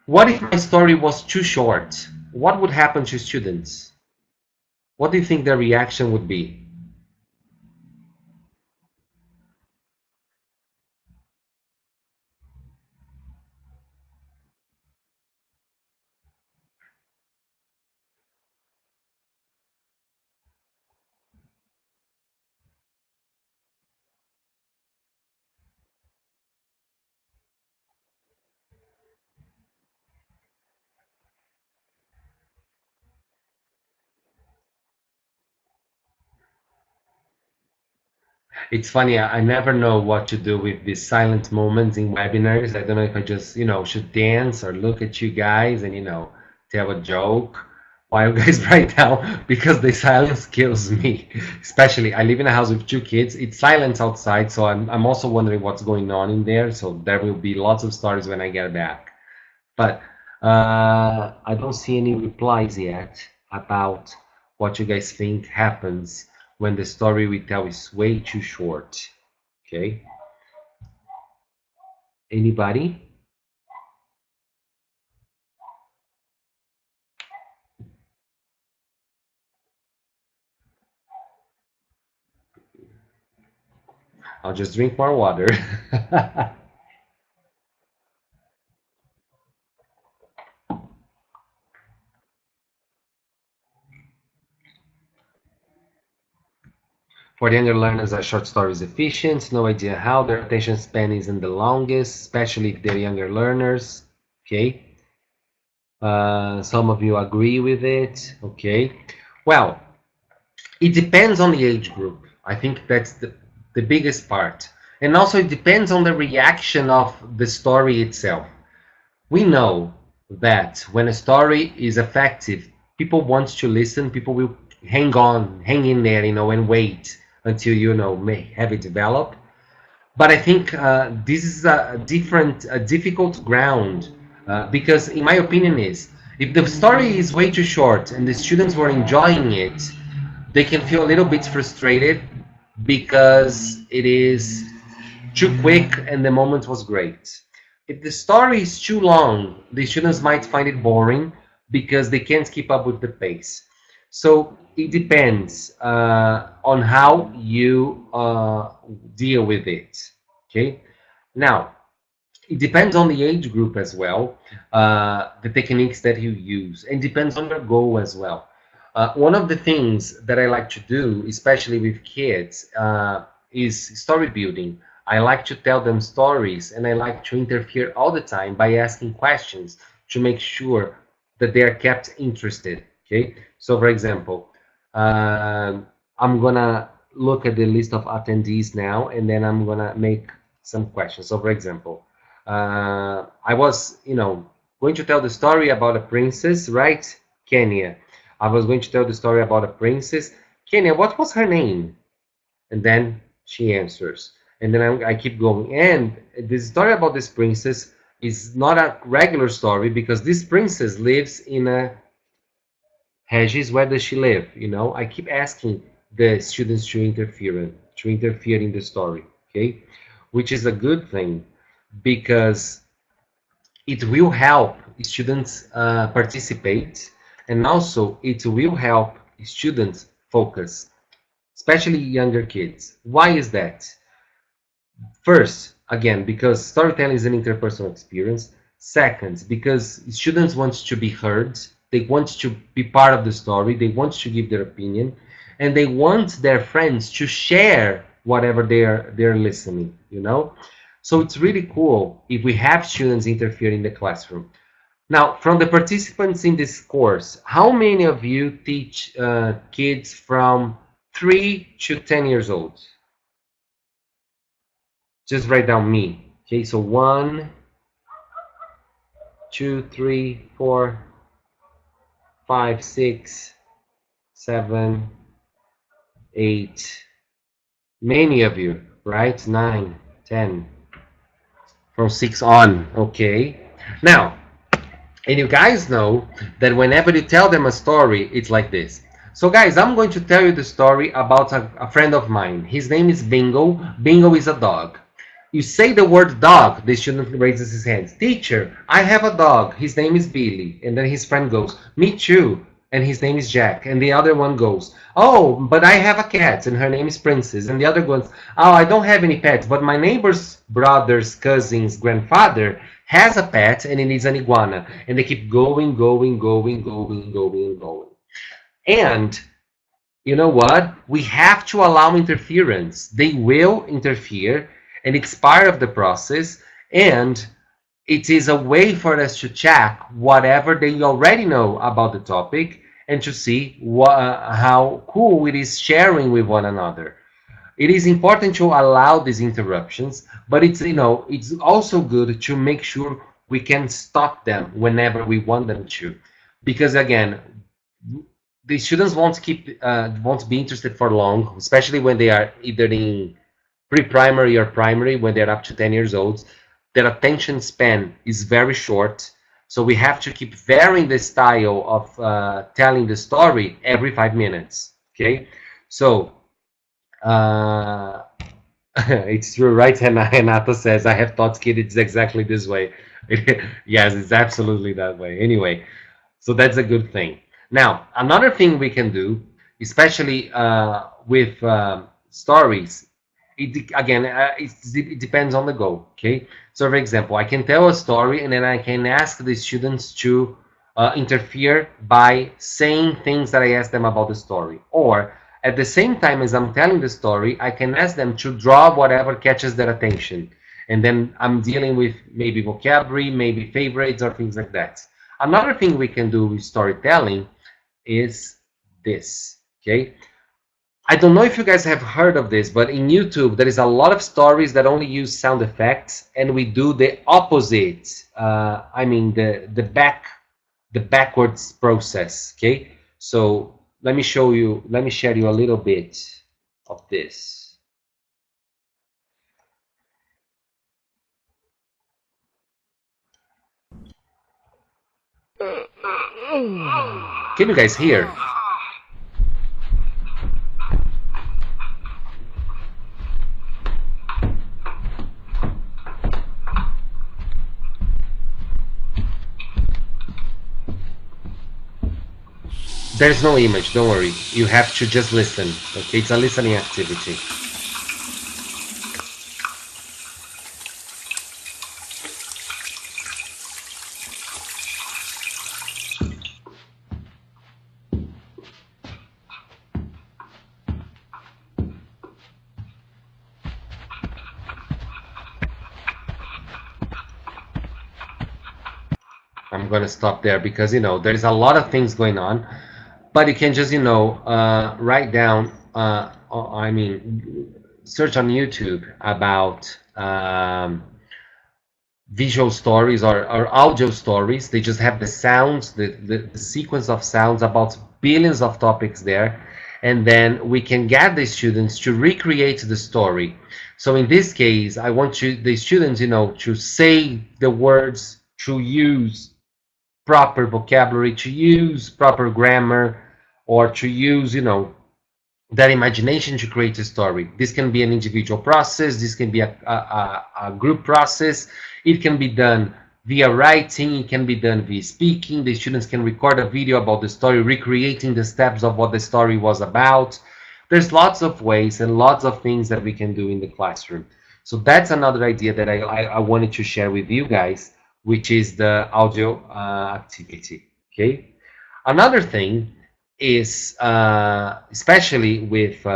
What if my story was too short? What would happen to students? What do you think their reaction would be? It's funny, I never know what to do with these silent moments in webinars. I don't know if I just, should dance or look at you guys and, tell a joke while you guys write down, because the silence kills me. Especially, I live in a house with two kids. It's silence outside, so I'm also wondering what's going on in there. So there will be lots of stories when I get back. But I don't see any replies yet about what you guys think happens when the story we tell is way too short. Okay? Anybody? I'll just drink more water. For the younger learners, a short story is efficient. No idea how. Their attention span isn't the longest, especially if they're younger learners. Okay. Some of you agree with it. Okay. Well, it depends on the age group. I think that's the biggest part. And also it depends on the reaction of the story itself. We know that when a story is effective, people want to listen, people will hang in there, and wait until, may have it develop. But I think this is a difficult ground, because in my opinion is, if the story is way too short and the students were enjoying it, they can feel a little bit frustrated because it is too quick and the moment was great. If the story is too long, the students might find it boring because they can't keep up with the pace. So it depends on how you deal with it. Okay. Now, it depends on the age group as well, the techniques that you use, and depends on your goal as well. One of the things that I like to do, especially with kids, is story building. I like to tell them stories, and I like to interfere all the time by asking questions to make sure that they are kept interested. Okay, so for example, I'm gonna look at the list of attendees now, and then I'm gonna make some questions. So for example, I was, going to tell the story about a princess, right? Kenya. I was going to tell the story about a princess. Kenya, what was her name? And then she answers. And then I keep going. And the story about this princess is not a regular story because this princess lives in a Regis, where does she live? I keep asking the students to interfere in the story, okay? Which is a good thing because it will help students participate, and also it will help students focus, especially younger kids. Why is that? First, again, because storytelling is an interpersonal experience. Second, because students want to be heard, they want to be part of the story, they want to give their opinion, and they want their friends to share whatever they're listening. So it's really cool if we have students interfere in the classroom. Now, from the participants in this course, how many of you teach kids from 3 to 10 years old? Just write down me. Okay, so 1, 2, 3, 4, 5, 6, 7, 8. Many of you, right? 9, 10. From 6 on. Okay. Now, and you guys know that whenever you tell them a story, it's like this. So guys, I'm going to tell you the story about a friend of mine. His name is Bingo. Bingo is a dog. You say the word dog, the student raises his hands. Teacher, I have a dog. His name is Billy. And then his friend goes, me too. And his name is Jack. And the other one goes, oh, but I have a cat and her name is Princess. And the other goes, oh, I don't have any pets, but my neighbor's brother's cousin's grandfather has a pet and it is an iguana. And they keep going, going, going, going, going, going. And you know what? We have to allow interference. They will interfere, and it's part of the process. And it is a way for us to check whatever they already know about the topic and to see how cool it is sharing with one another. It is important to allow these interruptions, but it's also good to make sure we can stop them whenever we want them to, because again, the students won't be interested for long, especially when they are either in pre-primary or primary, when they're up to 10 years old. Their attention span is very short, so we have to keep varying the style of telling the story every 5 minutes. Okay, so it's true, right? And Renata says, I have taught kids it's exactly this way. Yes, it's absolutely that way. Anyway, so that's a good thing. Now, another thing we can do, especially with stories, it depends on the goal, okay? So, for example, I can tell a story and then I can ask the students to interfere by saying things that I asked them about the story. Or at the same time as I'm telling the story, I can ask them to draw whatever catches their attention. And then I'm dealing with maybe vocabulary, maybe favorites, or things like that. Another thing we can do with storytelling is this, okay? I don't know if you guys have heard of this, but in YouTube, there is a lot of stories that only use sound effects, and we do the opposite. I mean, the backwards process, okay? So let me share you a little bit of this. Can you guys hear? There's no image, don't worry. You have to just listen, okay? It's a listening activity. I'm going to stop there because, you know, there's a lot of things going on, but you can just, you know, write down, I mean, search on YouTube about visual stories or audio stories. They just have the sounds, the sequence of sounds about billions of topics there. And then we can get the students to recreate the story. So in this case, I want the students, you know, to say the words, to use proper vocabulary, to use proper grammar, or to use, you know, that imagination to create a story. This can be an individual process, this can be a group process, it can be done via writing, it can be done via speaking. The students can record a video about the story, recreating the steps of what the story was about. There's lots of ways and lots of things that we can do in the classroom. So that's another idea that I wanted to share with you guys, which is the audio activity. Okay. Another thing is, especially with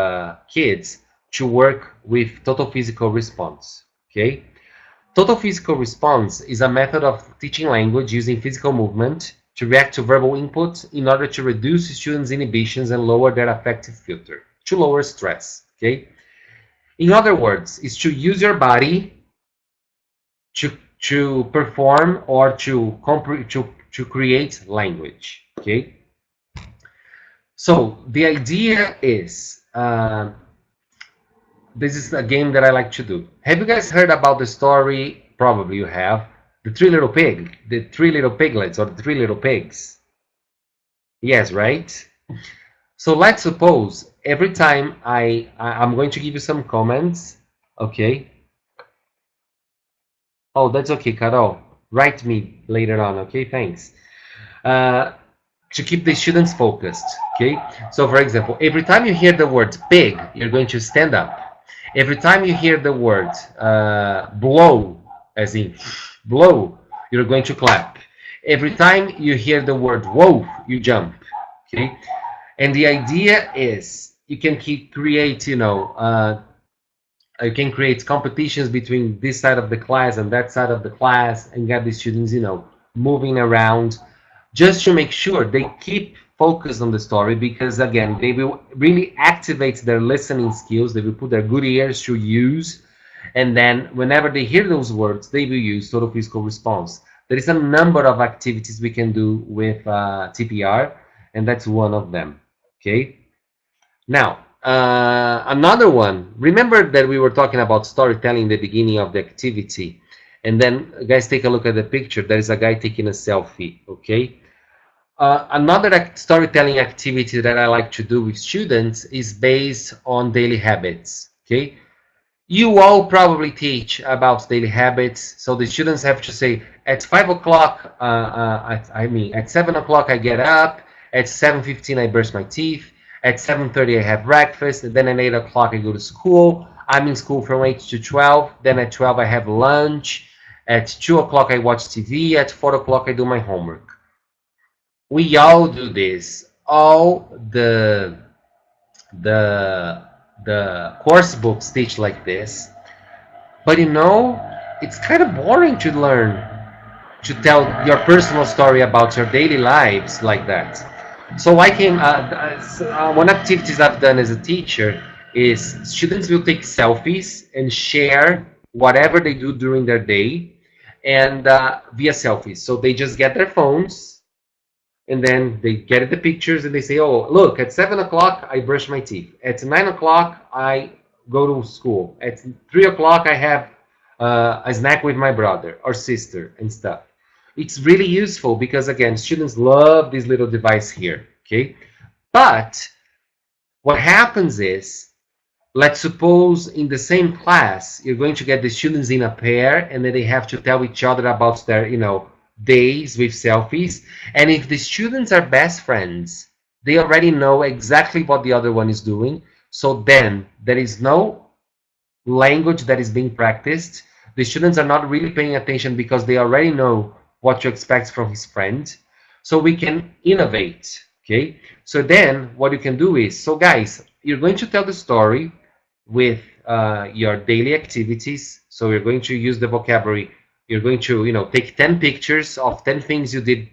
kids, to work with total physical response. Okay. Total physical response is a method of teaching language using physical movement to react to verbal input in order to reduce students' inhibitions and lower their affective filter, to lower stress. Okay. In other words, it's to use your body to perform or to create language. Okay. So the idea is, this is a game that I like to do. Have you guys heard about the story? Probably you have. The Three Little Piglets, or the Three Little Pigs. Yes, right? So let's suppose every time I'm going to give you some comments. Okay. Oh, that's okay, Carol. Write me later on. Okay, thanks. To keep the students focused. Okay. So, for example, every time you hear the word pig, you're going to stand up. Every time you hear the word blow, as in blow, you're going to clap. Every time you hear the word wolf, you jump. Okay. And the idea is you can create, you know, you can create competitions between this side of the class and that side of the class and get the students, you know, moving around, just to make sure they keep focused on the story, because again, they will really activate their listening skills. They will put their good ears to use, and then whenever they hear those words, they will use total physical response. There is a number of activities we can do with TPR, and that's one of them. Okay. Now, another one. Remember that we were talking about storytelling in the beginning of the activity, and then guys, take a look at the picture. There is a guy taking a selfie. Okay. Another storytelling activity that I like to do with students is based on daily habits. Okay. You all probably teach about daily habits, so the students have to say at 5 o'clock, at 7 o'clock I get up, at 7:15 I brush my teeth, at 7:30 I have breakfast, and then at 8 o'clock I go to school. I'm in school from 8 to 12, then at 12 I have lunch, at 2 o'clock I watch TV, at 4 o'clock I do my homework. We all do this. All the course books teach like this, but you know, it's kind of boring to learn to tell your personal story about your daily lives like that. So I came, one activities I've done as a teacher is students will take selfies and share whatever they do during their day, and via selfies. So they just get their phones, and then they get the pictures and they say, oh, look, at 7 o'clock I brush my teeth. At 9 o'clock I go to school. At 3 o'clock I have a snack with my brother or sister and stuff. It's really useful because, again, students love this little device here. Okay. But what happens is, let's suppose in the same class, you're going to get the students in a pair, and then they have to tell each other about their, you know, days with selfies. And if the students are best friends, they already know exactly what the other one is doing. So then there is no language that is being practiced. The students are not really paying attention because they already know what to expect from his friend. So we can innovate. Okay. So then what you can do is, so guys, you're going to tell the story with your daily activities. So you're going to use the vocabulary You're going to, take 10 pictures of 10 things you did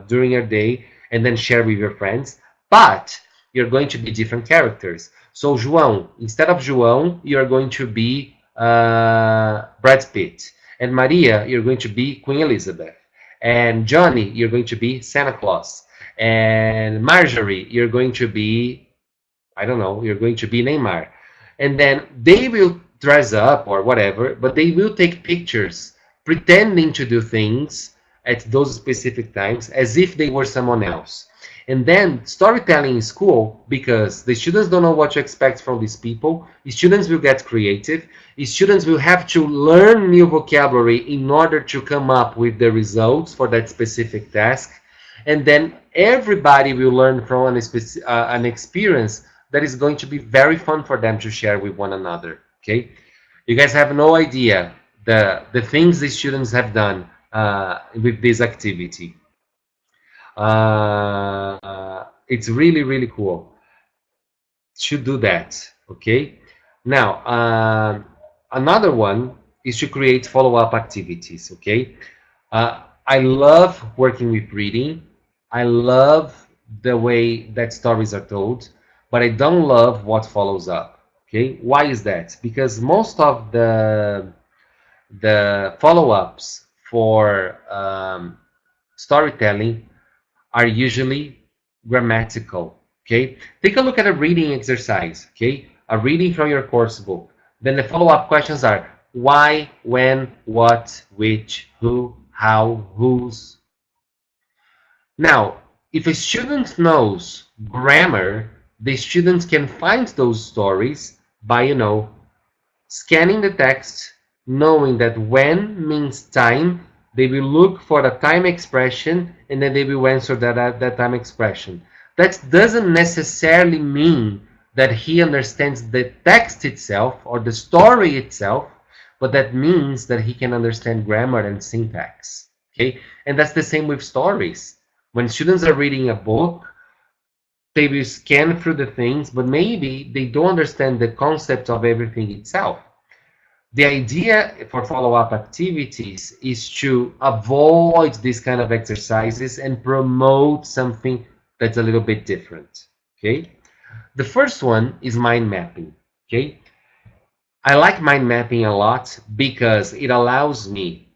during your day and then share with your friends. But you're going to be different characters. So João, instead of João, you're going to be Brad Pitt. And Maria, you're going to be Queen Elizabeth. And Johnny, you're going to be Santa Claus. And Marjorie, you're going to be, I don't know, you're going to be Neymar. And then they will dress up or whatever, but they will take pictures pretending to do things at those specific times as if they were someone else. And then storytelling is cool because the students don't know what to expect from these people. The students will get creative. The students will have to learn new vocabulary in order to come up with the results for that specific task. And then everybody will learn from an experience that is going to be very fun for them to share with one another. Okay, you guys have no idea the things the students have done with this activity. It's really, really cool. Should do that. Okay. Now, another one is to create follow-up activities. Okay. I love working with reading. I love the way that stories are told, but I don't love what follows up. Okay. Why is that? Because most of the follow-ups for storytelling are usually grammatical. Okay, take a look at a reading exercise. Okay, a reading from your course book. Then the follow-up questions are why, when, what, which, who, how, whose. Now, if a student knows grammar, the students can find those stories by, scanning the text, knowing that when means time, they will look for a time expression and then they will answer that time expression. That doesn't necessarily mean that he understands the text itself or the story itself, but that means that he can understand grammar and syntax. Okay, and that's the same with stories. When students are reading a book, they will scan through the things, but maybe they don't understand the concept of everything itself. The idea for follow-up activities is to avoid these kind of exercises and promote something that's a little bit different. Okay, the first one is mind mapping. Okay, I like mind mapping a lot because it allows me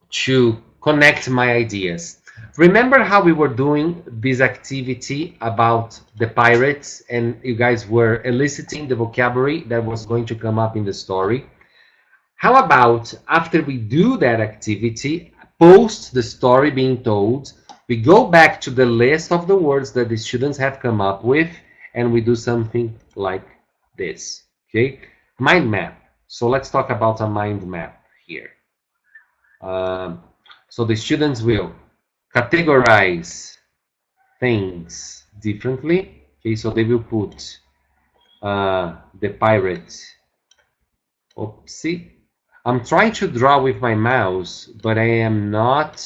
to connect my ideas. Remember how we were doing this activity about the pirates and you guys were eliciting the vocabulary that was going to come up in the story? How about after we do that activity, post the story being told, we go back to the list of the words that the students have come up with and we do something like this. Okay, mind map. So let's talk about a mind map here. So the students will categorize things differently. Okay, so they will put the pirate. Oopsie. I'm trying to draw with my mouse, but I am not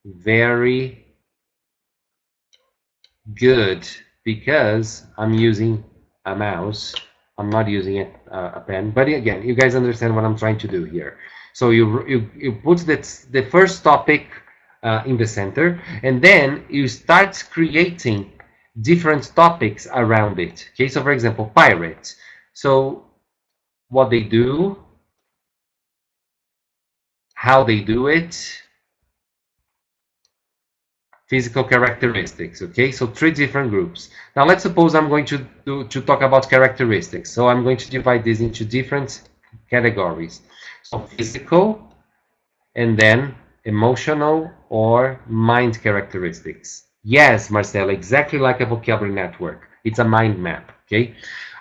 very good because I'm using a mouse. I'm not using a pen. But again, you guys understand what I'm trying to do here. So you put the first topic in the center, and then you start creating different topics around it. Okay, so for example, pirates. So what they do, how they do it, physical characteristics. Okay, so 3 different groups. Now let's suppose I'm going to talk about characteristics. So I'm going to divide this into different categories. So physical, and then emotional or mind characteristics. Yes, Marcelo, exactly like a vocabulary network. It's a mind map. Okay,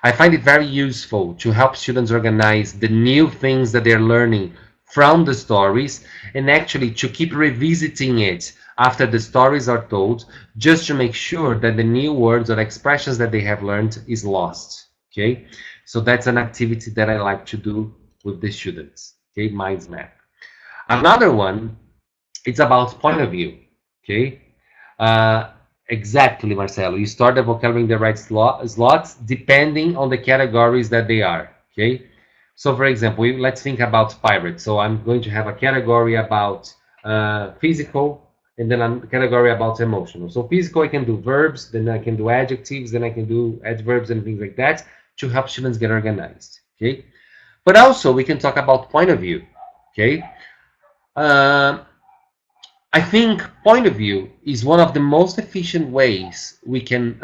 I find it very useful to help students organize the new things that they're learning from the stories and actually to keep revisiting it after the stories are told, just to make sure that the new words or expressions that they have learned is lost. Okay, so that's an activity that I like to do with the students. Okay, mind map. Another one, it's about point of view. Okay, exactly, Marcelo. You start the vocabulary in the right slots depending on the categories that they are. Okay, So for example, let's think about pirates. So I'm going to have a category about physical, and then a category about emotional. So physical, I can do verbs, then I can do adjectives, then I can do adverbs and things like that to help students get organized. Okay, but also we can talk about point of view. Okay, uh, I think point of view is one of the most efficient ways we can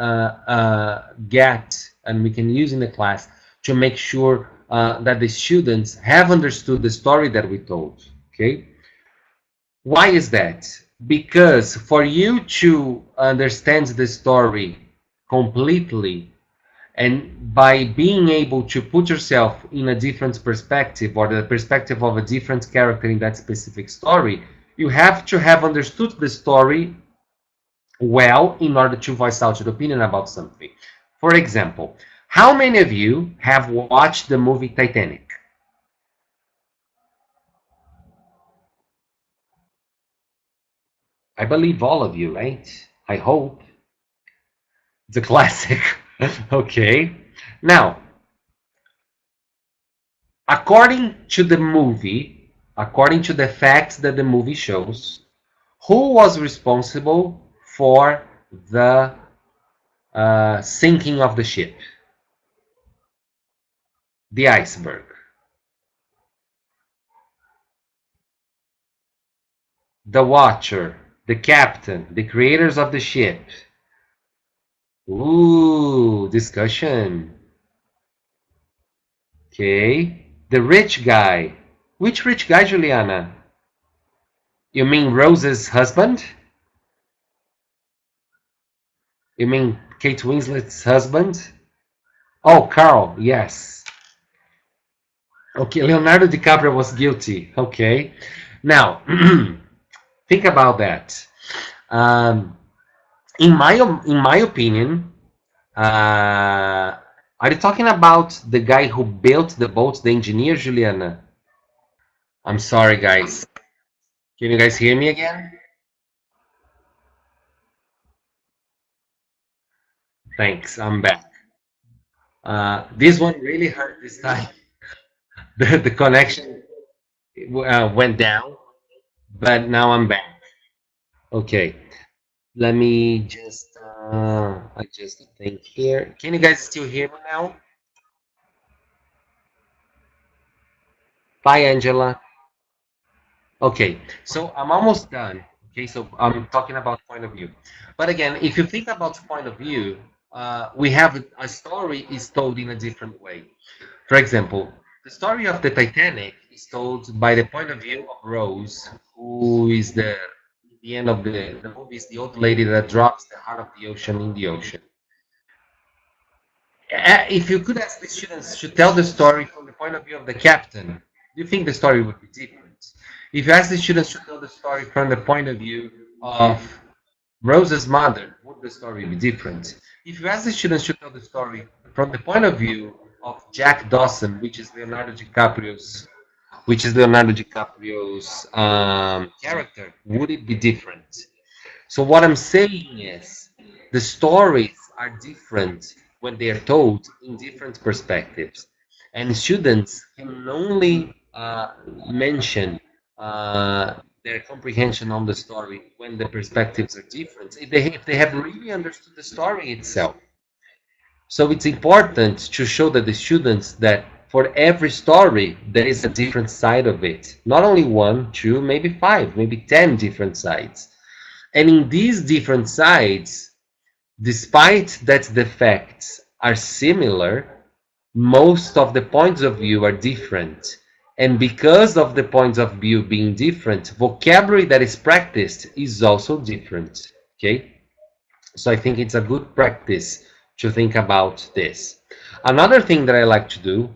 get and we can use in the class to make sure that the students have understood the story that we told. Okay, why is that? Because for you to understand the story completely, and by being able to put yourself in a different perspective or the perspective of a different character in that specific story, you have to have understood the story well in order to voice out your opinion about something. For example, how many of you have watched the movie Titanic? I believe all of you, right? I hope. It's a classic. Okay. Now, according to the facts that the movie shows, who was responsible for the sinking of the ship? The iceberg. The watcher, the captain, the creators of the ship. Ooh, discussion. Okay. The rich guy. Which rich guy, Juliana? You mean Rose's husband? You mean Kate Winslet's husband? Oh, Carl, yes. Okay, Leonardo DiCaprio was guilty. Okay. Now, think about that. Um, in my opinion, are you talking about the guy who built the boat, the engineer, Juliana? I'm sorry, guys. Can you guys hear me again? Thanks, I'm back. This one really hurt this time. The connection went down, but now I'm back. Okay, let me just adjust the thing here. Can you guys still hear me now? Bye, Angela. Okay, so I'm almost done. Okay, so I'm talking about point of view. But again, if you think about point of view, we have a story is told in a different way. For example, the story of the Titanic is told by the point of view of Rose, who is the end of the movie is the old lady that drops the heart of the ocean in the ocean. If you could ask the students to tell the story from the point of view of the captain, do you think the story would be different? If you ask the students to tell the story from the point of view of Rose's mother, would the story be different? If you ask the students to tell the story from the point of view of Jack Dawson, which is Leonardo DiCaprio's character, would it be different? So what I'm saying is the stories are different when they are told in different perspectives. And students can only mention their comprehension on the story when the perspectives are different, if they have really understood the story itself. So it's important to show that the students that for every story there is a different side of it. Not only one, two, maybe five, maybe 10 different sides. And in these different sides, despite that the facts are similar, most of the points of view are different. And because of the points of view being different, vocabulary that is practiced is also different. Okay? So I think it's a good practice to think about this. Another thing that I like to do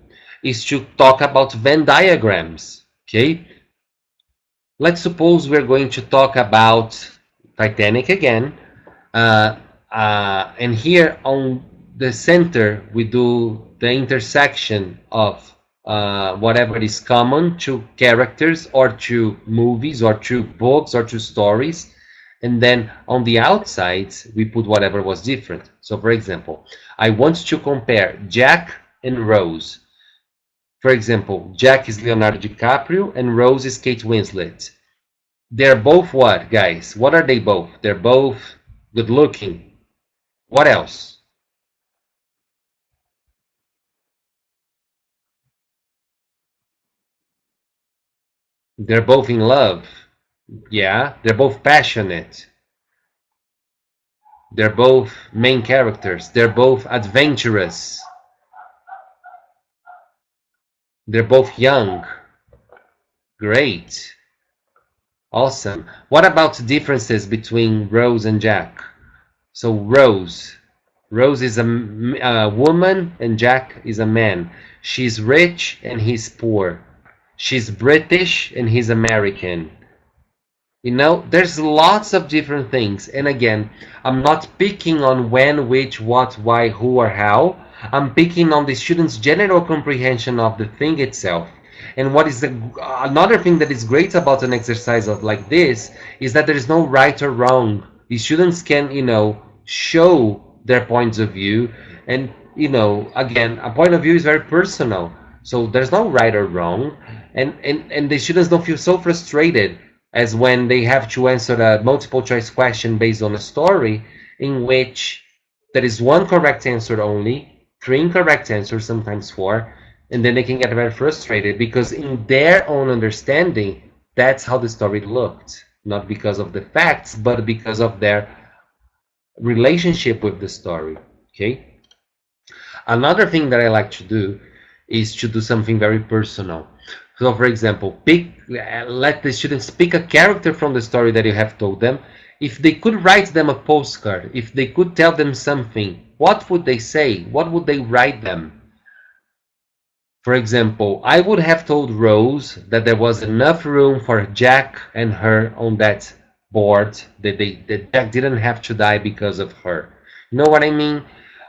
is to talk about Venn diagrams. Okay? Let's suppose we're going to talk about Titanic again. And here on the center, we do the intersection of whatever is common to characters or to movies or to books or to stories. And then on the outsides, we put whatever was different. So for example, I want to compare Jack and Rose. For example, Jack is Leonardo DiCaprio and Rose is Kate Winslet. They're both what, guys? What are they both? They're both good looking. What else? They're both in love. Yeah, they're both passionate. They're both main characters. They're both adventurous. They're both young. Great. Awesome. What about differences between Rose and Jack? So Rose is a woman and Jack is a man. She's rich and he's poor. She's British and he's American. You know, there's lots of different things. And again, I'm not picking on when, which, what, why, who, or how. I'm picking on the student's general comprehension of the thing itself. And what is another thing that is great about an exercise of like this is that there is no right or wrong. The students can, show their points of view. And, again, a point of view is very personal. So there's no right or wrong. And the students don't feel so frustrated as when they have to answer a multiple choice question based on a story in which there is one correct answer only, three incorrect answers, sometimes four, and then they can get very frustrated because in their own understanding, that's how the story looked. Not because of the facts, but because of their relationship with the story. Okay? Another thing that I like to do is to do something very personal. So, for example, let the students pick a character from the story that you have told them. If they could write them a postcard, if they could tell them something, what would they say? What would they write them? For example, I would have told Rose that there was enough room for Jack and her on that board, that Jack didn't have to die because of her. You know what I mean?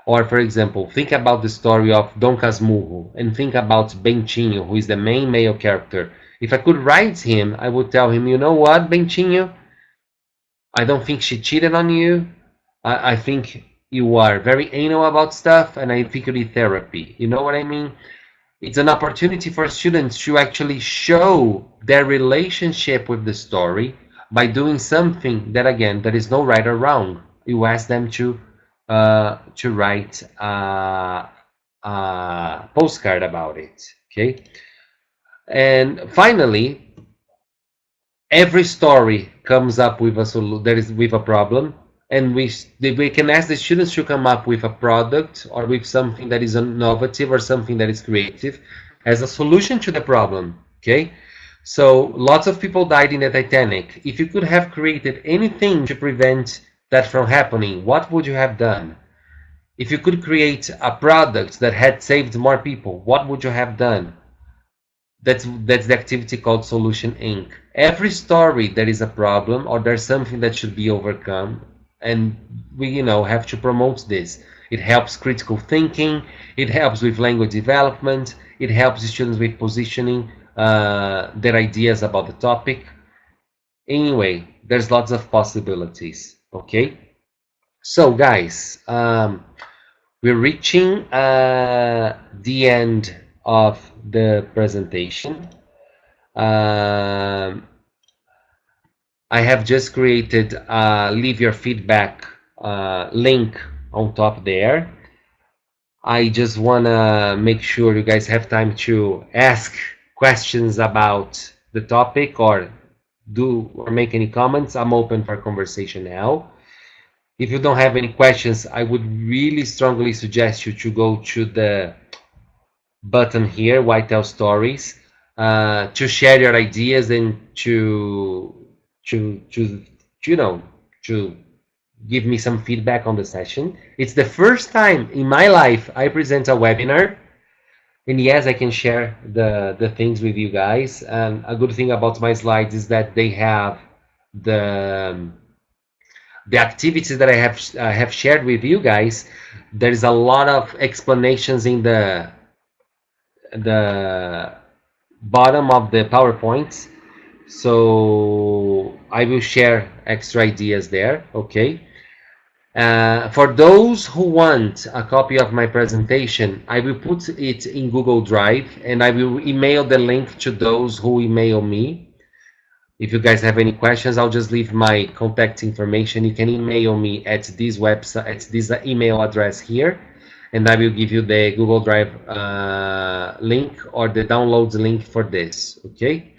Or, for example, think about the story of Dom Casmurro and think about Bentinho, who is the main male character. If I could write him, I would tell him, you know what, Bentinho? I don't think she cheated on you. I think you are very anal about stuff, and I think you need therapy. You know what I mean? It's an opportunity for students to actually show their relationship with the story by doing something that, again, there is no right or wrong. You ask them to write a postcard about it. Okay, and finally, every story comes up with with a problem, and we can ask the students to come up with a product or with something that is innovative or something that is creative as a solution to the problem. Okay, so lots of people died in the Titanic. If you could have created anything to prevent that from happening, what would you have done? If you could create a product that had saved more people, what would you have done? That's the activity called Solution Inc. Every story there is a problem or there's something that should be overcome, and we have to promote this. It helps critical thinking, it helps with language development, it helps students with positioning their ideas about the topic. Anyway, there's lots of possibilities. Okay, so guys, we're reaching the end of the presentation. I have just created leave your feedback link on top there. I just want to make sure you guys have time to ask questions about the topic or make any comments. I'm open for conversation now. If you don't have any questions, I would really strongly suggest you to go to the button here, Whitetail Stories, to share your ideas and to give me some feedback on the session. It's the first time in my life I present a webinar, and yes, I can share the things with you guys. And a good thing about my slides is that they have the activities that I have shared with you guys. There is a lot of explanations in the bottom of the PowerPoints, so I will share extra ideas there. Okay, For those who want a copy of my presentation, I will put it in Google Drive and I will email the link to those who email me. If you guys have any questions, I'll just leave my contact information. You can email me at this website, at this email address here, and I will give you the Google Drive link or the downloads link for this, okay?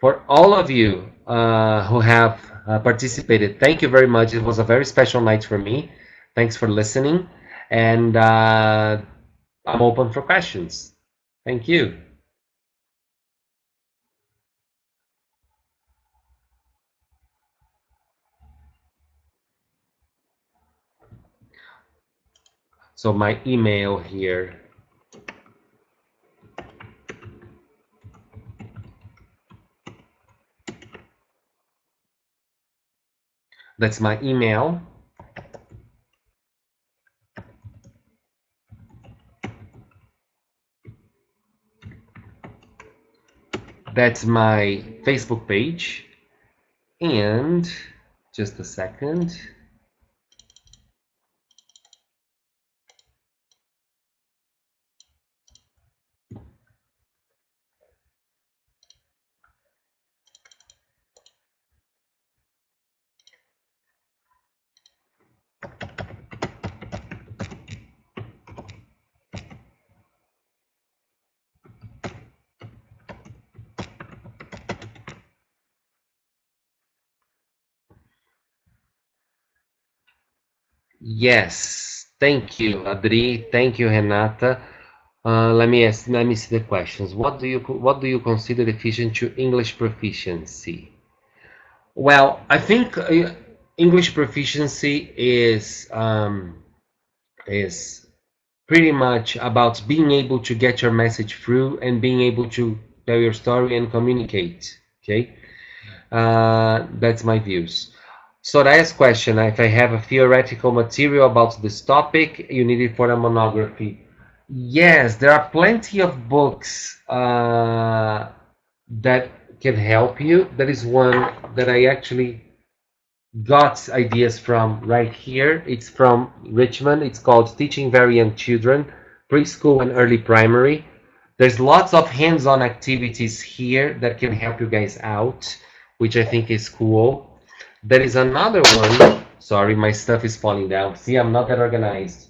For all of you who have participated, thank you very much. It was a very special night for me. Thanks for listening, and I'm open for questions. Thank you. So my email here. That's my email. That's my Facebook page. And just a second. Yes, thank you, Adri. Thank you, Renata. Let me see the questions. What do you consider deficient to English proficiency? Well, I think English proficiency is pretty much about being able to get your message through and being able to tell your story and communicate. Okay, that's my views. Soraya's question: if I have a theoretical material about this topic, you need it for a monography. Yes, there are plenty of books that can help you. There is one that I actually got ideas from right here. It's from Richmond. It's called Teaching Very Young Children, Preschool and Early Primary. There's lots of hands-on activities here that can help you guys out, which I think is cool. There is another one. Sorry, my stuff is falling down. See, I'm not that organized.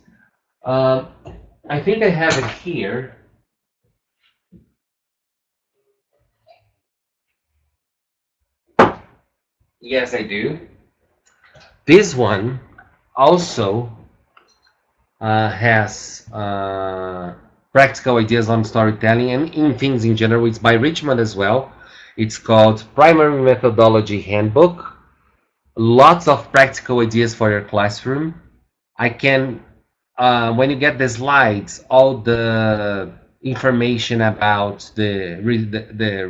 I think I have it here. Yes, I do. This one also has practical ideas on storytelling and in things in general. It's by Richmond as well. It's called Primary Methodology Handbook. Lots of practical ideas for your classroom. I can, when you get the slides, all the information about the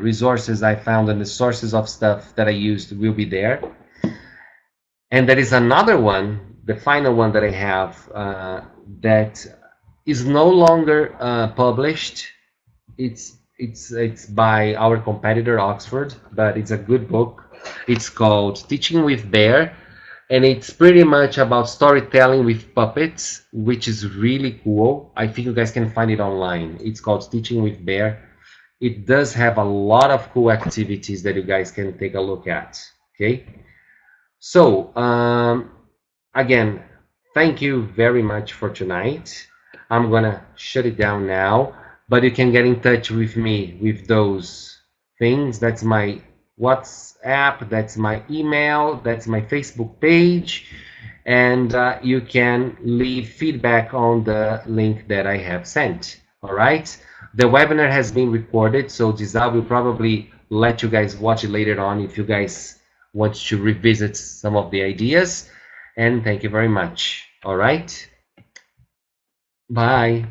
resources I found and the sources of stuff that I used will be there. And there is another one, the final one that I have, that is no longer published. It's by our competitor Oxford, but it's a good book. It's called Teaching with Bear, and it's pretty much about storytelling with puppets, which is really cool. I think you guys can find it online. It's called Teaching with Bear. It does have a lot of cool activities that you guys can take a look at. Okay. So, again, thank you very much for tonight. I'm gonna shut it down now, but you can get in touch with me with those things. That's my WhatsApp, that's my email, that's my Facebook page, and you can leave feedback on the link that I have sent. All right? The webinar has been recorded, so Disal will probably let you guys watch it later on if you guys want to revisit some of the ideas. And thank you very much. All right. Bye.